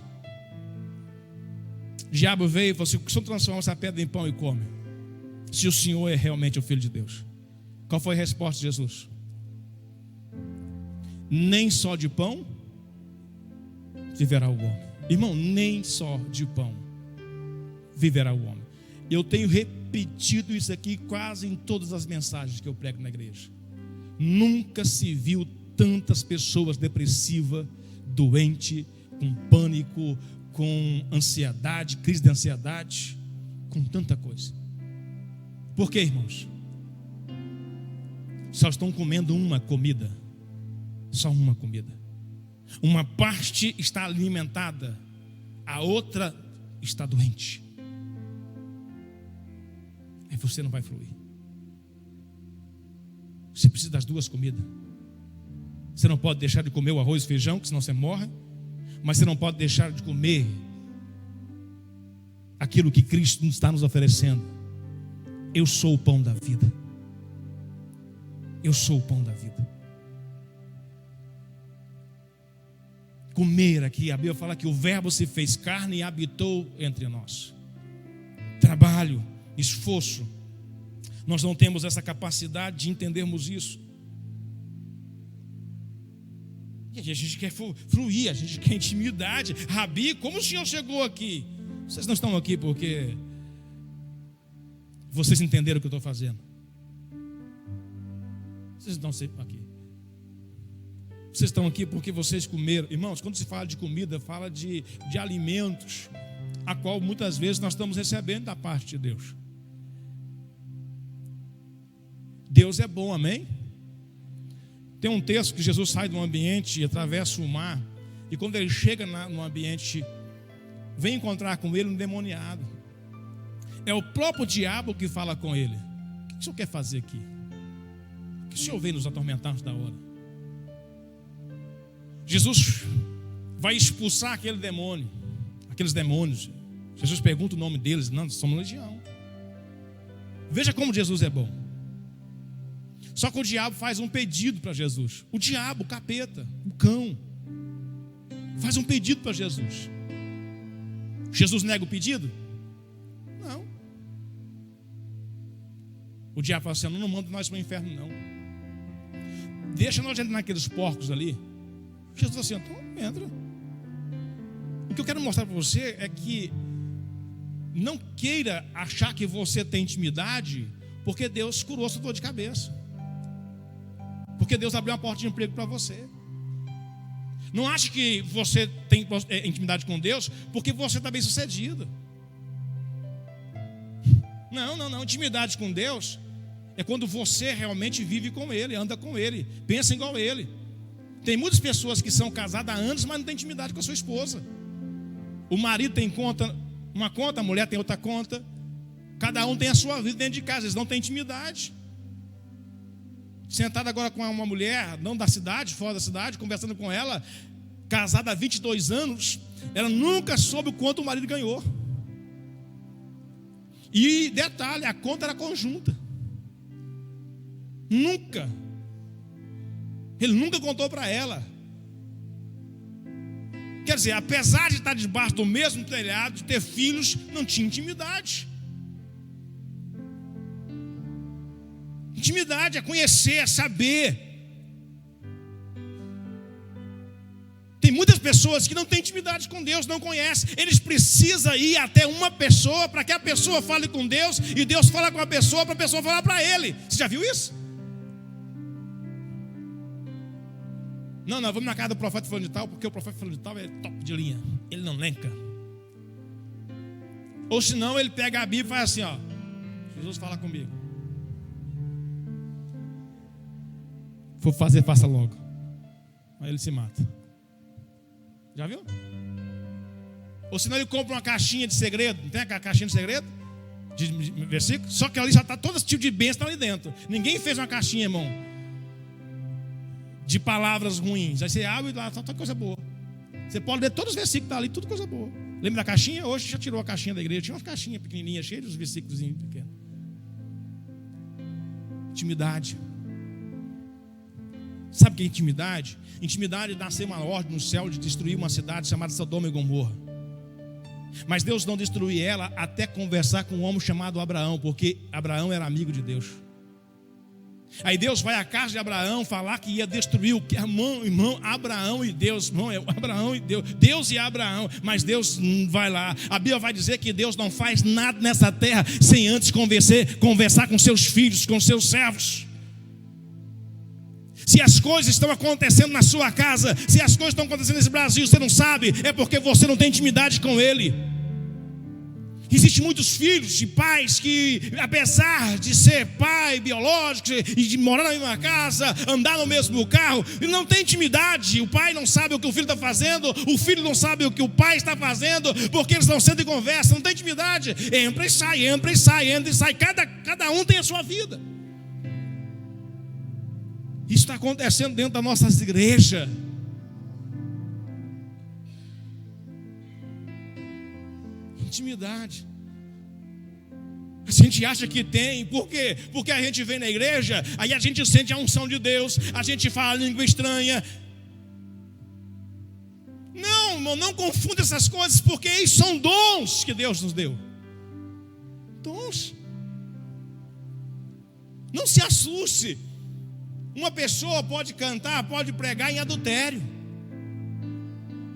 O diabo veio e falou assim: se eu transformar essa pedra em pão e come, se o Senhor é realmente o Filho de Deus. Qual foi a resposta de Jesus? Nem só de pão viverá o homem. Irmão, nem só de pão viverá o homem. Eu tenho repetido isso aqui quase em todas as mensagens que eu prego na igreja. Nunca se viu tantas pessoas depressivas, doentes, com pânico, com ansiedade, crise de ansiedade, com tanta coisa. Por quê, irmãos? Só estão comendo uma comida. Só uma comida. Uma parte está alimentada, a outra está doente. Aí você não vai fluir. Você precisa das duas comidas. Você não pode deixar de comer o arroz e feijão, que senão você morre. Mas você não pode deixar de comer aquilo que Cristo está nos oferecendo. Eu sou o pão da vida. Eu sou o pão da vida. Comer aqui, a Bíblia fala que o verbo se fez carne e habitou entre nós. Trabalho, esforço. Nós não temos essa capacidade de entendermos isso. E a gente quer fluir, a gente quer intimidade. Rabi, como o senhor chegou aqui? Vocês não estão aqui porque vocês entenderam o que eu estou fazendo. Vocês não estão aqui. Vocês estão aqui porque vocês comeram. Irmãos, quando se fala de comida, fala de alimentos, a qual muitas vezes nós estamos recebendo da parte de Deus. Deus é bom, amém? Tem um texto que Jesus sai de um ambiente e atravessa o mar. E quando ele chega no ambiente, vem encontrar com ele um endemoniado. É o próprio diabo que fala com ele: o que o senhor quer fazer aqui? O que o senhor veio nos atormentar antes da hora? Jesus vai expulsar aquele demônio, aqueles demônios. Jesus pergunta o nome deles: não, somos legião. Veja como Jesus é bom. Só que o diabo faz um pedido para Jesus. O diabo, o capeta, o cão, faz um pedido para Jesus. Jesus nega o pedido? Não. O diabo fala assim: não manda nós para o inferno, não. Deixa nós entrar naqueles porcos ali. Jesus assim: então entra. O que eu quero mostrar para você é que não queira achar que você tem intimidade porque Deus curou sua dor de cabeça, porque Deus abriu uma porta de emprego para você. Não ache que você tem intimidade com Deus porque você está bem sucedido. Não. Intimidade com Deus é quando você realmente vive com Ele, anda com Ele, pensa igual Ele. Tem muitas pessoas que são casadas há anos, mas não tem intimidade com a sua esposa. O marido tem uma conta, a mulher tem outra conta. Cada um tem a sua vida dentro de casa, eles não têm intimidade. Sentado agora com uma mulher, não da cidade, fora da cidade, conversando com ela, casada há 22 anos, ela nunca soube o quanto o marido ganhou. E detalhe, a conta era conjunta. Nunca. Ele nunca contou para ela. Quer dizer, apesar de estar debaixo do mesmo telhado, de ter filhos, não tinha intimidade. Intimidade é conhecer, é saber. Tem muitas pessoas que não têm intimidade com Deus, não conhecem. Eles precisam ir até uma pessoa para que a pessoa fale com Deus e Deus fala com a pessoa para a pessoa falar para ele. Você já viu isso? Não, vamos na casa do profeta falando de tal, porque o profeta falando de tal é top de linha. Ele não lenca. Ou senão ele pega a Bíblia e faz assim, ó. Jesus fala comigo. For fazer, faça logo. Aí ele se mata. Já viu? Ou senão ele compra uma caixinha de segredo. Não tem aquela caixinha de segredo? De versículo? Só que ali já está todo esse tipo de bênção ali dentro. Ninguém fez uma caixinha, irmão, de palavras ruins. Aí você abre e lá está toda coisa boa. Você pode ler todos os versículos que estão ali, tudo coisa boa. Lembra da caixinha? Hoje já tirou a caixinha da igreja. Tinha uma caixinha pequenininha, cheia de versículos pequenos. Intimidade. Sabe o que é intimidade? Intimidade é nascer uma ordem no céu de destruir uma cidade chamada Sodoma e Gomorra. Mas Deus não destruiu ela até conversar com um homem chamado Abraão, porque Abraão era amigo de Deus. Aí Deus vai à casa de Abraão falar que ia destruir o que? Irmão, Abraão e Deus, irmão, é Abraão e Deus, Deus e Abraão, mas Deus vai lá. A Bíblia vai dizer que Deus não faz nada nessa terra sem antes conversar com seus filhos, com seus servos. Se as coisas estão acontecendo na sua casa, se as coisas estão acontecendo nesse Brasil, você não sabe, é porque você não tem intimidade com Ele. Existem muitos filhos de pais que, apesar de ser pai biológico e de morar na mesma casa, andar no mesmo carro, não tem intimidade. O pai não sabe o que o filho está fazendo, o filho não sabe o que o pai está fazendo, porque eles não sentam e conversam, não tem intimidade. Entra e sai, entra e sai, entra e sai. Cada um tem a sua vida. Isso está acontecendo dentro das nossas igrejas. Intimidade. A gente acha que tem. Por quê? Porque a gente vem na igreja, aí a gente sente a unção de Deus, a gente fala língua estranha. Não, irmão, não confunda essas coisas, porque isso são dons que Deus nos deu. Dons. Não se assuste. Uma pessoa pode cantar, pode pregar em adultério,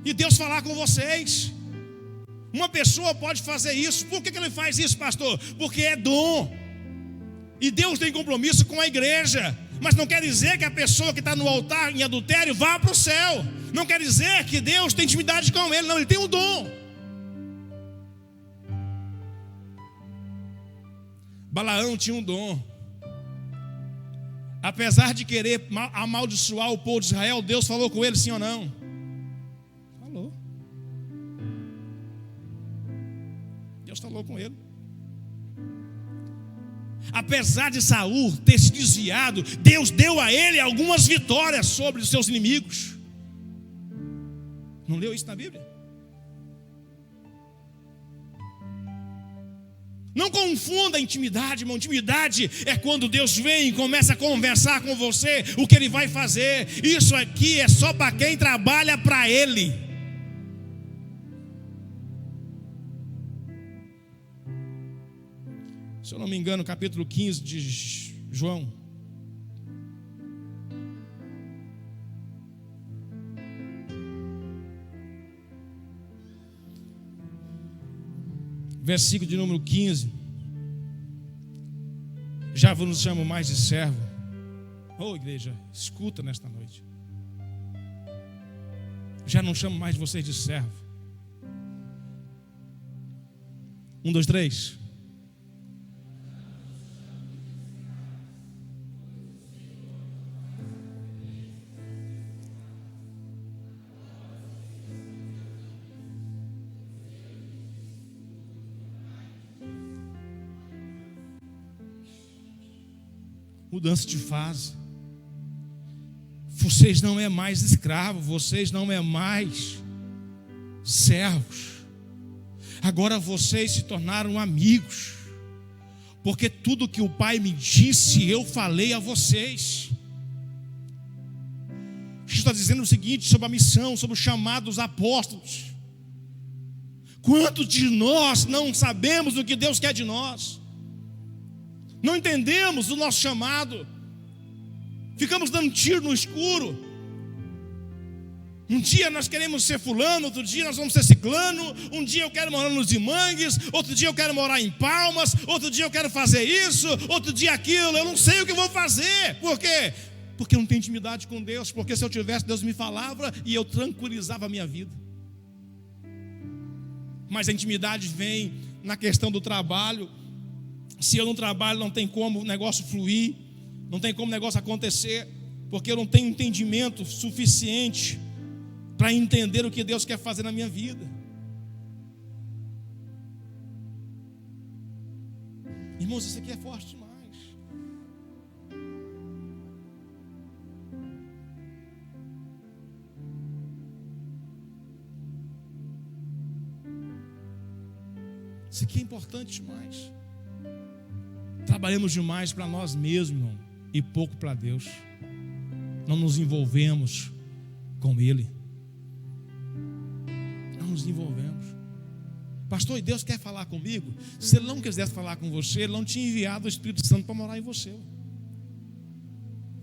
e Deus falar com vocês. Uma pessoa pode fazer isso. Por que ele faz isso, pastor? Porque é dom. E Deus tem compromisso com a igreja. Mas não quer dizer que a pessoa que está no altar em adultério vá para o céu. Não quer dizer que Deus tem intimidade com ele. Não, ele tem o dom. Balaão tinha um dom. Apesar de querer amaldiçoar o povo de Israel, Deus falou com ele, sim ou não? Falou. Deus falou com ele. Apesar de Saul ter se desviado, Deus deu a ele algumas vitórias sobre os seus inimigos. Não leu isso na Bíblia? Não confunda a intimidade, irmão. Intimidade é quando Deus vem e começa a conversar com você o que Ele vai fazer. Isso aqui é só para quem trabalha para Ele. Se eu não me engano, capítulo 15 de João. Versículo de número 15. Já vos chamo mais de servo. Ô igreja, escuta nesta noite. Já não chamo mais de vocês de servo. 1, 2, 3. Mudança de fase. Vocês não é mais escravos, vocês não é mais servos. Agora vocês se tornaram amigos, porque tudo que o Pai me disse, eu falei a vocês. Jesus está dizendo o seguinte sobre a missão, sobre o chamado dos apóstolos. Quantos de nós não sabemos o que Deus quer de nós? Não entendemos o nosso chamado. Ficamos dando tiro no escuro. Um dia nós queremos ser fulano, outro dia nós vamos ser ciclano. Um dia eu quero morar nos Imangues, outro dia eu quero morar em Palmas, outro dia eu quero fazer isso, outro dia aquilo. Eu não sei o que eu vou fazer. Por quê? Porque eu não tenho intimidade com Deus. Porque se eu tivesse, Deus me falava e eu tranquilizava a minha vida. Mas a intimidade vem na questão do trabalho. Se eu não trabalho, não tem como o negócio fluir, não tem como o negócio acontecer, porque eu não tenho entendimento suficiente para entender o que Deus quer fazer na minha vida. Irmãos, isso aqui é forte demais. Isso aqui é importante demais. Trabalhamos demais para nós mesmos, irmão, e pouco para Deus. Não nos envolvemos com Ele. Não nos envolvemos. Pastor, e Deus quer falar comigo? Se Ele não quisesse falar com você, Ele não tinha enviado o Espírito Santo para morar em você.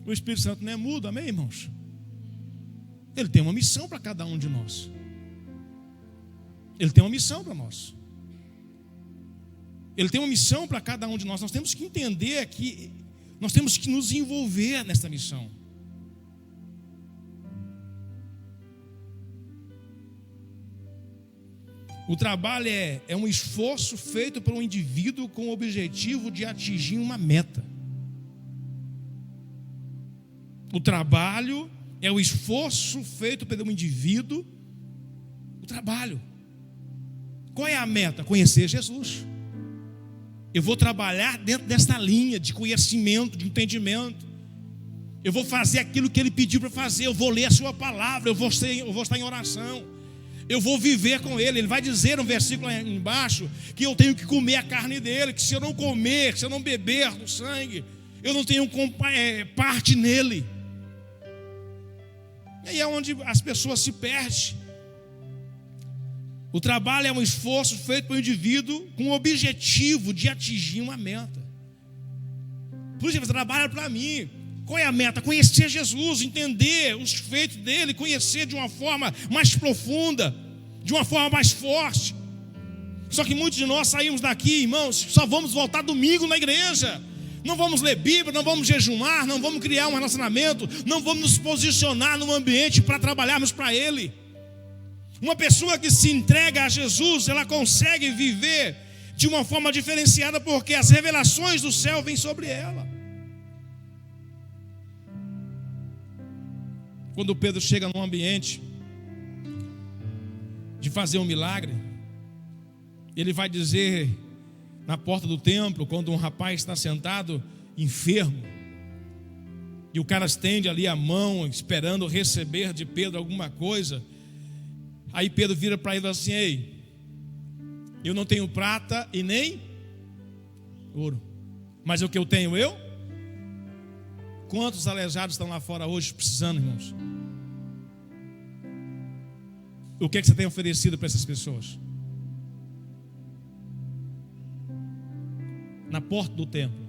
O Espírito Santo não é mudo, amém, irmãos? Ele tem uma missão para cada um de nós. Ele tem uma missão para nós. Ele tem uma missão para cada um de nós. Nós temos que entender que nós temos que nos envolver nessa missão. O trabalho é um esforço feito por um indivíduo com o objetivo de atingir uma meta. O trabalho é o esforço feito por um indivíduo. O trabalho. Qual é a meta? Conhecer Jesus. Eu vou trabalhar dentro dessa linha de conhecimento, de entendimento. Eu vou fazer aquilo que Ele pediu para fazer. Eu vou ler a sua palavra. Eu vou estar em oração. Eu vou viver com Ele. Ele vai dizer no versículo aí embaixo que eu tenho que comer a carne dele. Que se eu não comer, se eu não beber do sangue, eu não tenho parte nele. E aí é onde as pessoas se perdem. O trabalho é um esforço feito pelo indivíduo com o objetivo de atingir uma meta. Por isso, você trabalha para mim. Qual é a meta? Conhecer Jesus, entender os feitos dele, conhecer de uma forma mais profunda, de uma forma mais forte. Só que muitos de nós saímos daqui, irmãos, só vamos voltar domingo na igreja. Não vamos ler Bíblia, não vamos jejuar, não vamos criar um relacionamento, não vamos nos posicionar num ambiente para trabalharmos para Ele. Uma pessoa que se entrega a Jesus, ela consegue viver de uma forma diferenciada, porque as revelações do céu vêm sobre ela. Quando Pedro chega num ambiente de fazer um milagre, ele vai dizer na porta do templo, quando um rapaz está sentado enfermo, e o cara estende ali a mão, esperando receber de Pedro alguma coisa. Aí Pedro vira para ele e fala assim: ei, eu não tenho prata e nem ouro, mas o que eu tenho eu? Quantos aleijados estão lá fora hoje precisando, irmãos? O que é que você tem oferecido para essas pessoas? Na porta do templo.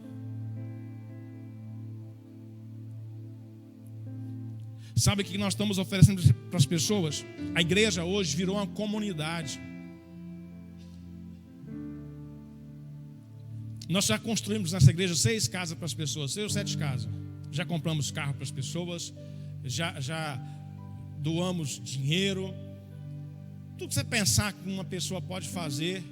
Sabe o que nós estamos oferecendo para as pessoas? A igreja hoje virou uma comunidade. Nós já construímos nessa igreja 6 casas para as pessoas, 6 ou 7 casas. Já compramos carro para as pessoas, já doamos dinheiro. Tudo que você pensar que uma pessoa pode fazer,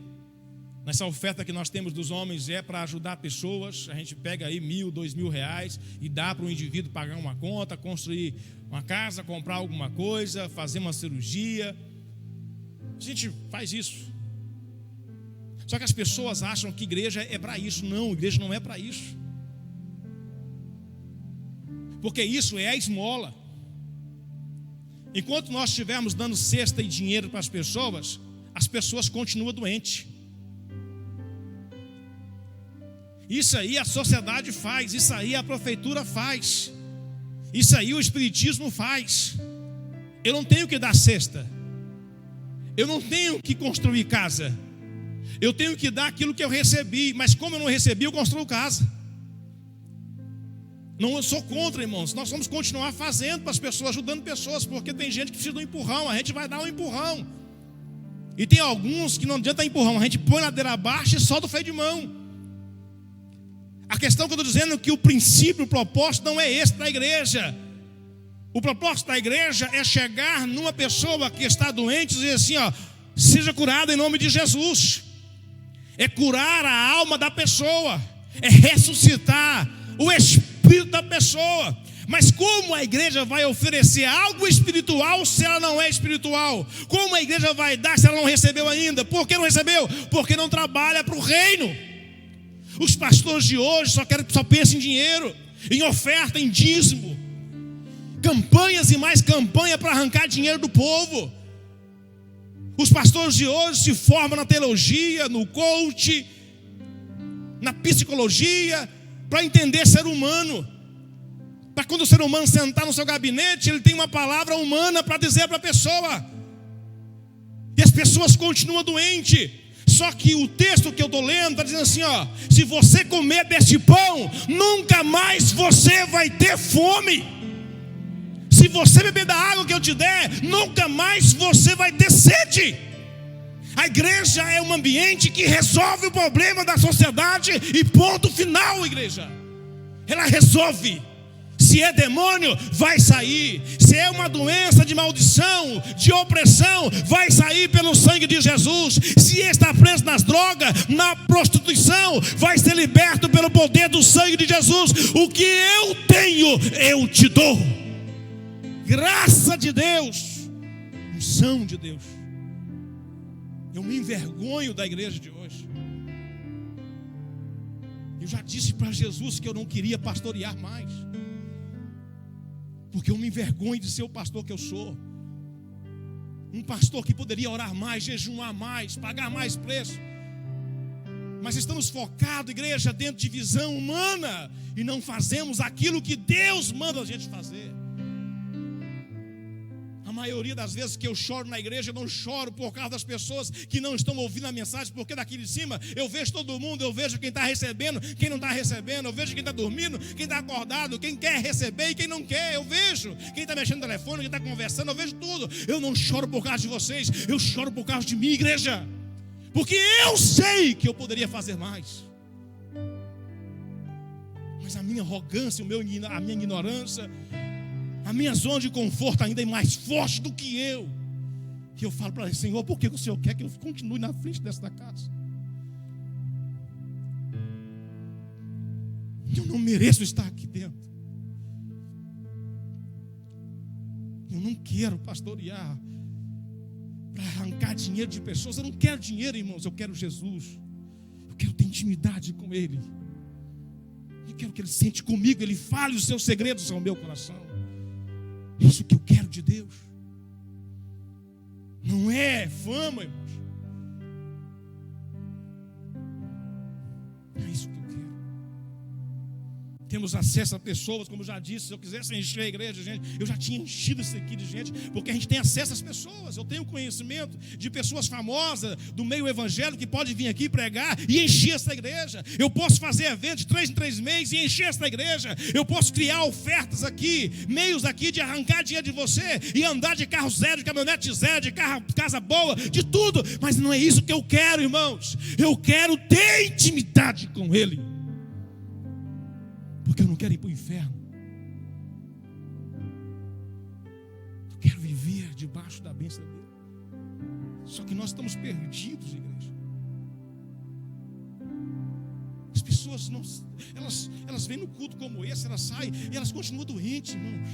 nessa oferta que nós temos dos homens é para ajudar pessoas. A gente pega aí R$1.000, R$2.000 e dá para o indivíduo pagar uma conta, construir uma casa, comprar alguma coisa, fazer uma cirurgia. A gente faz isso. Só que as pessoas acham que igreja é para isso. Não, igreja não é para isso. porque isso é a esmola. Enquanto nós estivermos dando cesta e dinheiro para as pessoas continuam doentes. Isso aí a sociedade faz, isso aí a prefeitura faz, isso aí o espiritismo faz. Eu não tenho que dar cesta, eu não tenho que construir casa, eu tenho que dar aquilo que eu recebi, mas como eu não recebi, eu construo casa. Não sou contra, irmãos, nós vamos continuar fazendo para as pessoas, ajudando pessoas, porque tem gente que precisa de um empurrão, a gente vai dar um empurrão. E tem alguns que não adianta empurrão, a gente põe na ladeira abaixo e solta o freio de mão. A questão que eu estou dizendo é que o princípio, o propósito não é esse da igreja. O propósito da igreja é chegar numa pessoa que está doente e dizer assim, ó, seja curada em nome de Jesus. É curar a alma da pessoa, é ressuscitar o espírito da pessoa. Mas como a igreja vai oferecer algo espiritual se ela não é espiritual? Como a igreja vai dar se ela não recebeu ainda? Por que não recebeu? Porque não trabalha para o reino. Os pastores de hoje só pensam em dinheiro, em oferta, em dízimo, campanhas e mais campanha para arrancar dinheiro do povo. Os pastores de hoje se formam na teologia, no coach, na psicologia, para entender ser humano, para quando o ser humano sentar no seu gabinete, ele tem uma palavra humana para dizer para a pessoa, e as pessoas continuam doentes. Só que o texto que eu estou lendo está dizendo assim, ó, se você comer deste pão, nunca mais você vai ter fome. Se você beber da água que eu te der, nunca mais você vai ter sede. A igreja é um ambiente que resolve o problema da sociedade e ponto final, igreja. Ela resolve. Se é demônio, vai sair. Se é uma doença de maldição, de opressão, vai sair pelo sangue de Jesus. Se está preso nas drogas, na prostituição, vai ser liberto pelo poder do sangue de Jesus. O que eu tenho, eu te dou. Graça de Deus, unção de Deus. Eu me envergonho da igreja de hoje. Eu já disse para Jesus que eu não queria pastorear mais, porque eu me envergonho de ser o pastor que eu sou. Um pastor que poderia orar mais, jejuar mais, pagar mais preço. Mas estamos focados, igreja, dentro de visão humana, e não fazemos aquilo que Deus manda a gente fazer. A maioria das vezes que eu choro na igreja, eu não choro por causa das pessoas que não estão ouvindo a mensagem, porque daqui de cima eu vejo todo mundo, eu vejo quem está recebendo, quem não está recebendo, eu vejo quem está dormindo, quem está acordado, quem quer receber e quem não quer, eu vejo quem está mexendo no telefone, quem está conversando, eu vejo tudo. Eu não choro por causa de vocês, eu choro por causa de mim, igreja, porque eu sei que eu poderia fazer mais, mas a minha arrogância, a minha ignorância, a minha zona de conforto ainda é mais forte do que eu. Que eu falo para ele, Senhor, por que o Senhor quer que eu continue na frente desta casa? Eu não mereço estar aqui dentro. Eu não quero pastorear para arrancar dinheiro de pessoas. Eu não quero dinheiro, irmãos, eu quero Jesus. Eu quero ter intimidade com Ele. Eu quero que Ele sente comigo, Ele fale os seus segredos ao meu coração. Isso que eu quero de Deus. Não é fama, irmãos. É isso que eu quero. Temos acesso a pessoas, como eu já disse. Se eu quisesse encher a igreja de gente, eu já tinha enchido isso aqui de gente, porque a gente tem acesso às pessoas. Eu tenho conhecimento de pessoas famosas do meio evangélico que podem vir aqui pregar e encher essa igreja. Eu posso fazer eventos de 3 em 3 meses e encher essa igreja. Eu posso criar ofertas aqui, meios aqui de arrancar dinheiro de você e andar de carro zero, de caminhonete zero, de casa boa, de tudo. Mas não é isso que eu quero, irmãos. Eu quero ter intimidade com Ele, porque eu não quero ir para o inferno. Eu quero viver debaixo da bênção dele. Só que nós estamos perdidos, igreja. As pessoas não, elas vêm no culto como esse, elas saem e elas continuam doentes, irmãos.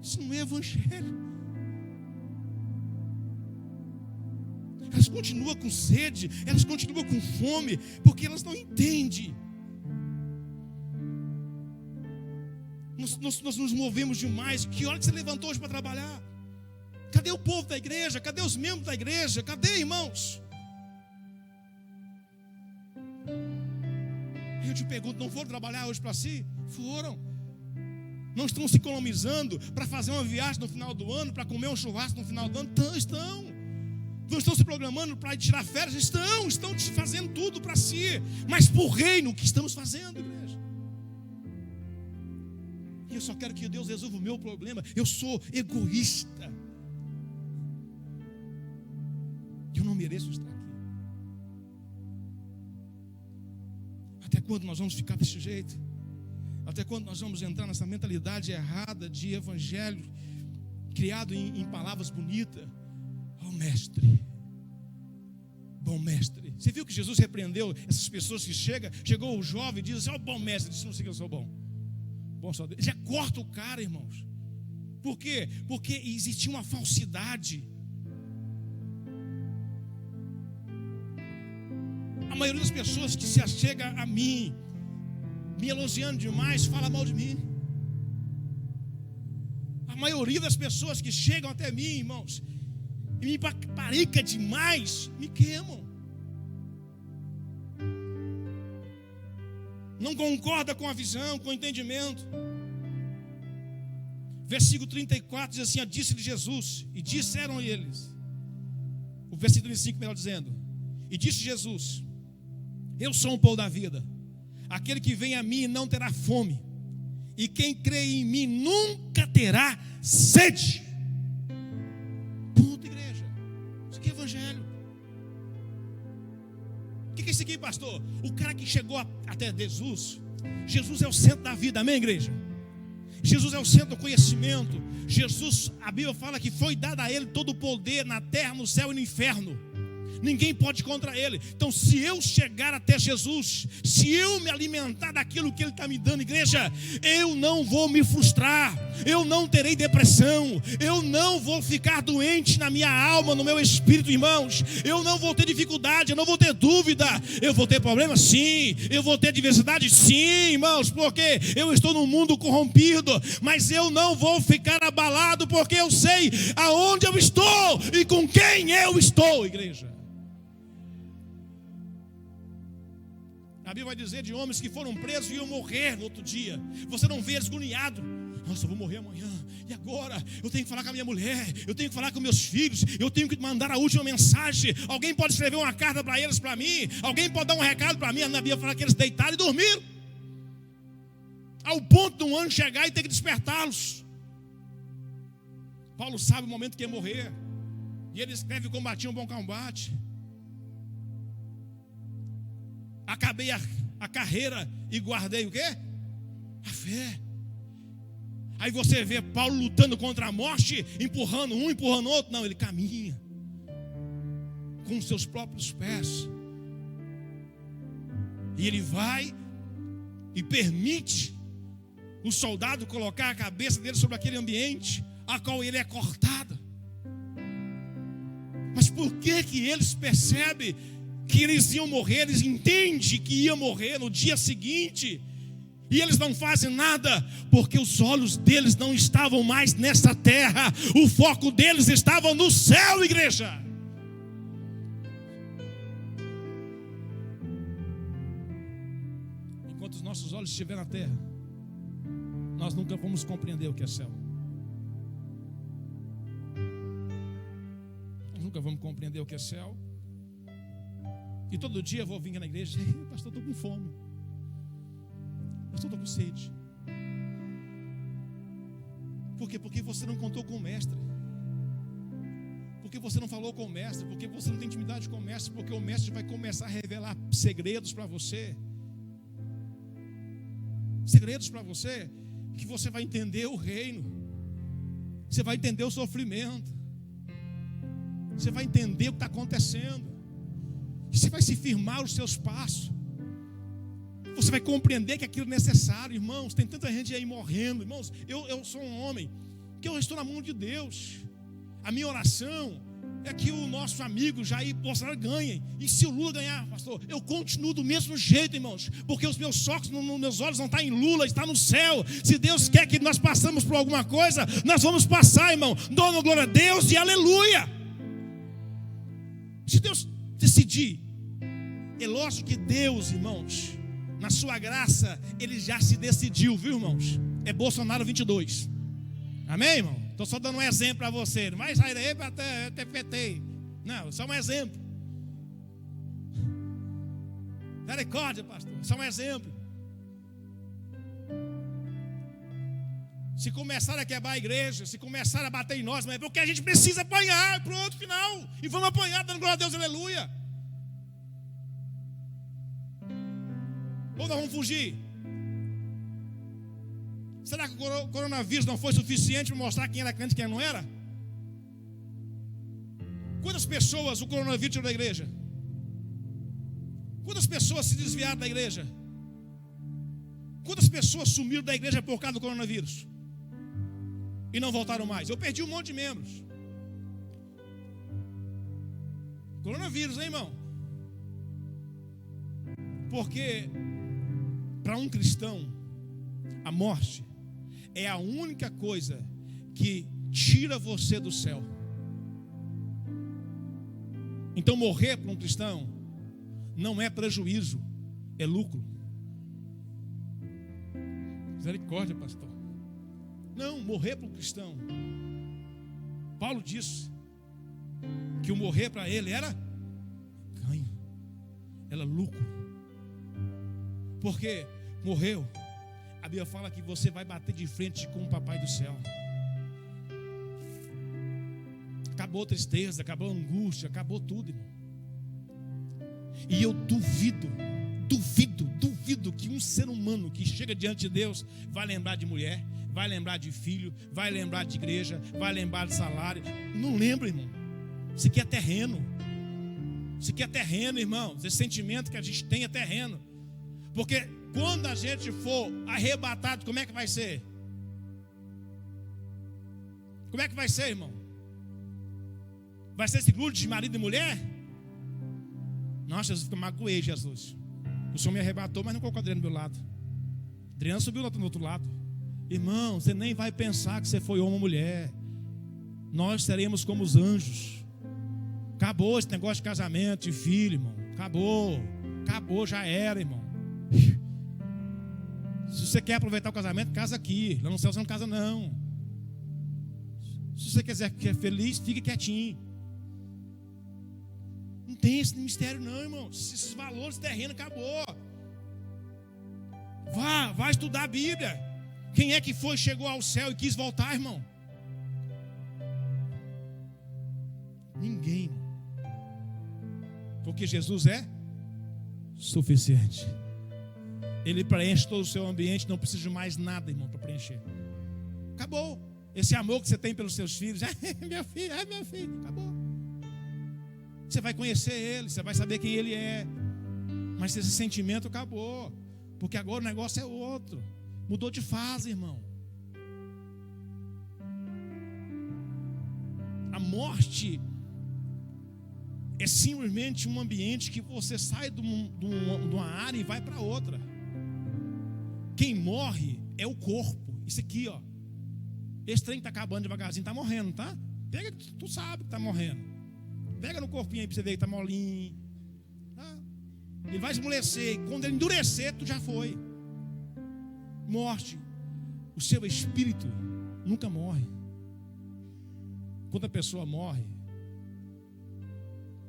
Isso não é evangelho. Elas continuam com sede, elas continuam com fome, porque elas não entendem Nós nos movemos demais. Que hora que você levantou hoje para trabalhar? Cadê o povo da igreja? Cadê os membros da igreja? Cadê, irmãos? Eu te pergunto, não foram trabalhar hoje para si? Foram. Não estão se economizando para fazer uma viagem no final do ano, para comer um churrasco no final do ano? Estão. Não estão se programando para tirar férias? Estão fazendo tudo para si. Mas por reino, o que estamos fazendo, igreja? E eu só quero que Deus resolva o meu problema. Eu sou egoísta. Eu não mereço estar aqui. Até quando nós vamos ficar desse jeito? Até quando nós vamos entrar nessa mentalidade errada de evangelho, criado em palavras bonitas? Oh mestre, bom mestre. Você viu que Jesus repreendeu essas pessoas que chegou o jovem e diz assim: ó, bom mestre, disse: não sei que eu sou bom. Bom só Deus. Já corta o cara, irmãos. Por quê? Porque existia uma falsidade. A maioria das pessoas que se achega a mim, me elogiando demais, fala mal de mim. A maioria das pessoas que chegam até mim, irmãos, e me parica demais, me queimam. Não concorda com a visão, com o entendimento. Versículo 34 diz assim: disse-lhe Jesus, e disseram eles. O versículo 35 melhor dizendo: e disse Jesus: eu sou o pão da vida. Aquele que vem a mim não terá fome, e quem crê em mim nunca terá sede. Ponto, igreja. Isso aqui é evangelho. O que é isso aqui, pastor? O cara que chegou até Jesus. Jesus é o centro da vida, amém, igreja? Jesus é o centro do conhecimento. Jesus, a Bíblia fala que foi dado a ele todo o poder na terra, no céu e no inferno. Ninguém pode ir contra ele. Então, se eu chegar até Jesus, se eu me alimentar daquilo que ele está me dando, igreja, eu não vou me frustrar, eu não terei depressão, eu não vou ficar doente na minha alma, no meu espírito, irmãos. Eu não vou ter dificuldade, eu não vou ter dúvida. Eu vou ter problema? Sim. Eu vou ter adversidade? Sim, irmãos, porque eu estou num mundo corrompido, mas eu não vou ficar abalado, porque eu sei aonde eu estou e com quem eu estou, igreja. A Bíblia vai dizer de homens que foram presos e iam morrer no outro dia. Você não vê eles agoniados. Nossa, eu vou morrer amanhã. E agora? Eu tenho que falar com a minha mulher. Eu tenho que falar com meus filhos. Eu tenho que mandar a última mensagem. Alguém pode escrever uma carta para eles, para mim. Alguém pode dar um recado para mim. A Bíblia fala que eles deitaram e dormiram. Ao ponto de um anjo chegar e ter que despertá-los. Paulo sabe o momento que ia morrer. E ele escreve: combati um bom combate. Acabei a carreira e guardei o quê? A fé. Aí você vê Paulo lutando contra a morte, empurrando um, empurrando outro. Não, ele caminha com os seus próprios pés. E ele vai e permite o soldado colocar a cabeça dele sobre aquele ambiente a qual ele é cortado. Mas por que eles percebem que eles iam morrer? Eles entendem que ia morrer no dia seguinte, e eles não fazem nada, porque os olhos deles não estavam mais nessa terra, o foco deles estava no céu, igreja. Enquanto os nossos olhos estiverem na terra, nós nunca vamos compreender o que é céu. Nós nunca vamos compreender o que é céu. E todo dia eu vou vir na igreja: pastor, estou com fome. Pastor, estou com sede. Por quê? Porque você não contou com o mestre. Porque você não falou com o mestre. Porque você não tem intimidade com o mestre. Porque o mestre vai começar a revelar segredos para você. Segredos para você, que você vai entender o reino. Você vai entender o sofrimento. Você vai entender o que está acontecendo. Você vai se firmar os seus passos. Você vai compreender que aquilo é necessário, irmãos. Tem tanta gente aí morrendo, irmãos. Eu sou um homem que eu estou na mão de Deus. A minha oração é que o nosso amigo Jair Bolsonaro ganhe. E se o Lula ganhar, pastor, eu continuo do mesmo jeito, irmãos, porque os meus focos nos meus olhos não estão em Lula, está no céu. Se Deus quer que nós passemos por alguma coisa, nós vamos passar, irmão. Dando glória a Deus e aleluia. Se Deus decidir, é lógico que Deus, irmãos, na sua graça, Ele já se decidiu, viu, irmãos? É Bolsonaro 22. Amém, irmão? Estou só dando um exemplo para você. Não vai sair daí para até PT. Não, só um exemplo. Misericórdia, pastor. Só um exemplo. Se começar a quebrar a igreja, se começar a bater em nós, mas é porque a gente precisa apanhar para o outro final. E vamos apanhar, dando glória a Deus, aleluia. Ou nós vamos fugir? Será que o coronavírus não foi suficiente para mostrar quem era crente e quem não era? Quantas pessoas o coronavírus tirou da igreja? Quantas pessoas se desviaram da igreja? Quantas pessoas sumiram da igreja por causa do coronavírus? E não voltaram mais? Eu perdi um monte de membros. Coronavírus, hein, irmão? Porque para um cristão, a morte é a única coisa que tira você do céu. Então morrer para um cristão não é prejuízo, é lucro. Misericórdia, pastor. Não, morrer para um cristão. Paulo disse que o morrer para ele era ganho, era lucro. Porque morreu, a Bíblia fala que você vai bater de frente com o Papai do céu. Acabou a tristeza, acabou a angústia, acabou tudo, irmão. E eu duvido que um ser humano que chega diante de Deus vai lembrar de mulher, vai lembrar de filho, vai lembrar de igreja, vai lembrar de salário. Não lembra, irmão. Isso aqui é terreno. Isso aqui é terreno, irmão. Esse sentimento que a gente tem é terreno. Porque quando a gente for arrebatado, como é que vai ser? Como é que vai ser, irmão? Vai ser esse grupo de marido e mulher? Nossa, Jesus, fica magoei, Jesus. O Senhor me arrebatou, mas não colocou a Adriana do meu lado. Adriana subiu lá do outro lado. Irmão, você nem vai pensar que você foi homem ou mulher. Nós seremos como os anjos. Acabou esse negócio de casamento, de filho, irmão. Acabou, já era, irmão. Se você quer aproveitar o casamento, casa aqui. Lá no céu você não casa, não. Se você quiser que é feliz, fique quietinho. Não tem esse mistério não, irmão. Esses valores terrenos acabou. Vá estudar a Bíblia. Quem é que chegou ao céu e quis voltar, irmão? Ninguém. Porque Jesus é suficiente. Ele preenche todo o seu ambiente. Não precisa de mais nada, irmão, para preencher. Acabou. Esse amor que você tem pelos seus filhos. Meu filho, acabou. Você vai conhecer ele, você vai saber quem ele é. Mas esse sentimento acabou. Porque agora o negócio é outro. Mudou de fase, irmão. A morte é simplesmente um ambiente que você sai de uma área e vai para outra. Quem morre é o corpo. Isso aqui, ó. Esse trem que está acabando devagarzinho, está morrendo, tá? Pega, tu sabe que está morrendo. Pega no corpinho aí para você ver que está molinho. Tá? Ele vai esmorecer. Quando ele endurecer, tu já foi. Morte. O seu espírito nunca morre. Quando a pessoa morre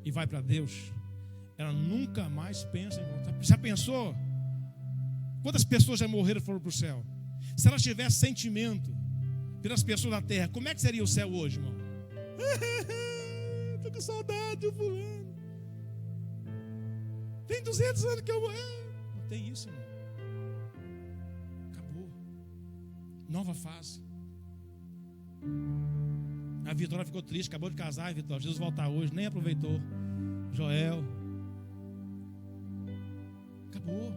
e vai para Deus, ela nunca mais pensa em voltar. Já pensou? Quantas pessoas já morreram e foram para o céu? Se ela tivesse sentimento pelas pessoas da terra, como é que seria o céu hoje, irmão? Estou com saudade do fulano. Tem 200 anos que eu morri. Não tem isso, irmão. Acabou. Nova fase. A Vitória ficou triste, acabou de casar, Vitória. Jesus voltar hoje, nem aproveitou. Joel. Acabou.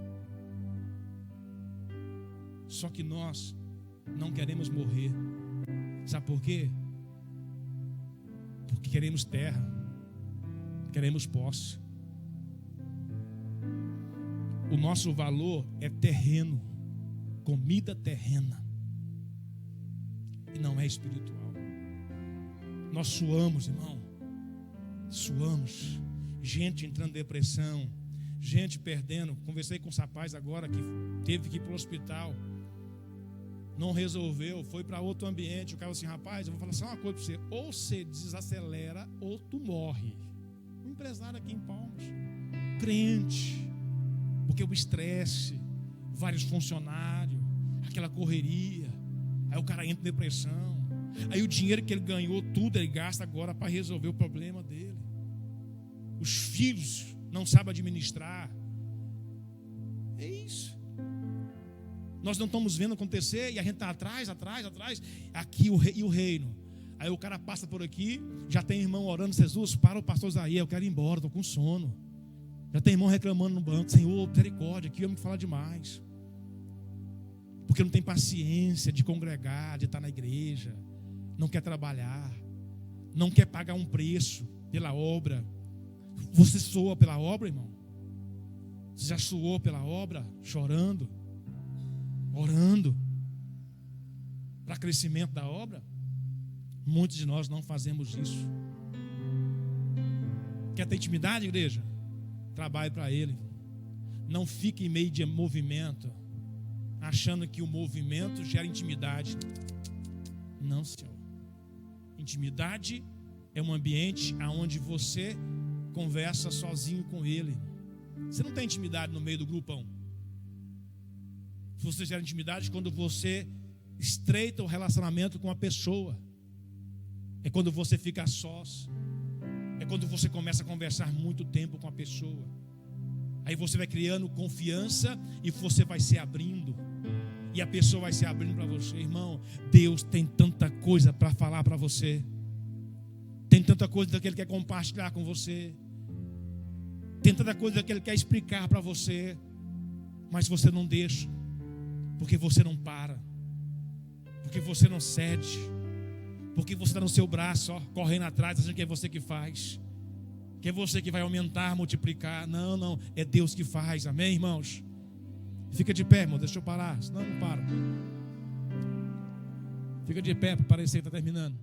Só que nós não queremos morrer. Sabe por quê? Porque queremos terra, queremos posse. O nosso valor é terreno, comida terrena, e não é espiritual. Nós suamos, irmão, suamos. Gente entrando em depressão, gente perdendo. Conversei com os rapazes agora que teve que ir para o hospital, não resolveu, foi para outro ambiente. O cara falou assim: rapaz, eu vou falar só uma coisa para você, ou você desacelera ou tu morre. Um empresário aqui em Palmas, crente, porque o estresse, vários funcionários, aquela correria, aí o cara entra em depressão, aí o dinheiro que ele ganhou, tudo ele gasta agora para resolver o problema dele. Os filhos não sabem administrar. É isso. Nós não estamos vendo acontecer e a gente está atrás. Aqui o reino. Aí o cara passa por aqui, já tem irmão orando: Jesus, para o pastor Isaías, eu quero ir embora, estou com sono. Já tem irmão reclamando no banco: Senhor, misericórdia, aqui eu me falar demais. Porque não tem paciência de congregar, de estar na igreja, não quer trabalhar, não quer pagar um preço pela obra. Você soa pela obra, irmão? Você já suou pela obra, chorando, orando para crescimento da obra? Muitos de nós não fazemos isso. Quer ter intimidade, igreja? Trabalhe para Ele. Não fique em meio de movimento, achando que o movimento gera intimidade. Não, Senhor. Intimidade é um ambiente onde você conversa sozinho com Ele. Você não tem intimidade no meio do grupão. Você gera intimidade quando você estreita o relacionamento com a pessoa. É quando você fica sós. É quando você começa a conversar muito tempo com a pessoa. Aí você vai criando confiança e você vai se abrindo. E a pessoa vai se abrindo para você. Irmão, Deus tem tanta coisa para falar para você. Tem tanta coisa que Ele quer compartilhar com você. Tem tanta coisa que Ele quer explicar para você. Mas você não deixa. Porque você não para. Porque você não cede. Porque você está no seu braço, ó, correndo atrás, achando que é você que faz. Que é você que vai aumentar, multiplicar. Não. É Deus que faz. Amém, irmãos? Fica de pé, irmão. Deixa eu parar. Senão não para. Fica de pé para parecer que está terminando.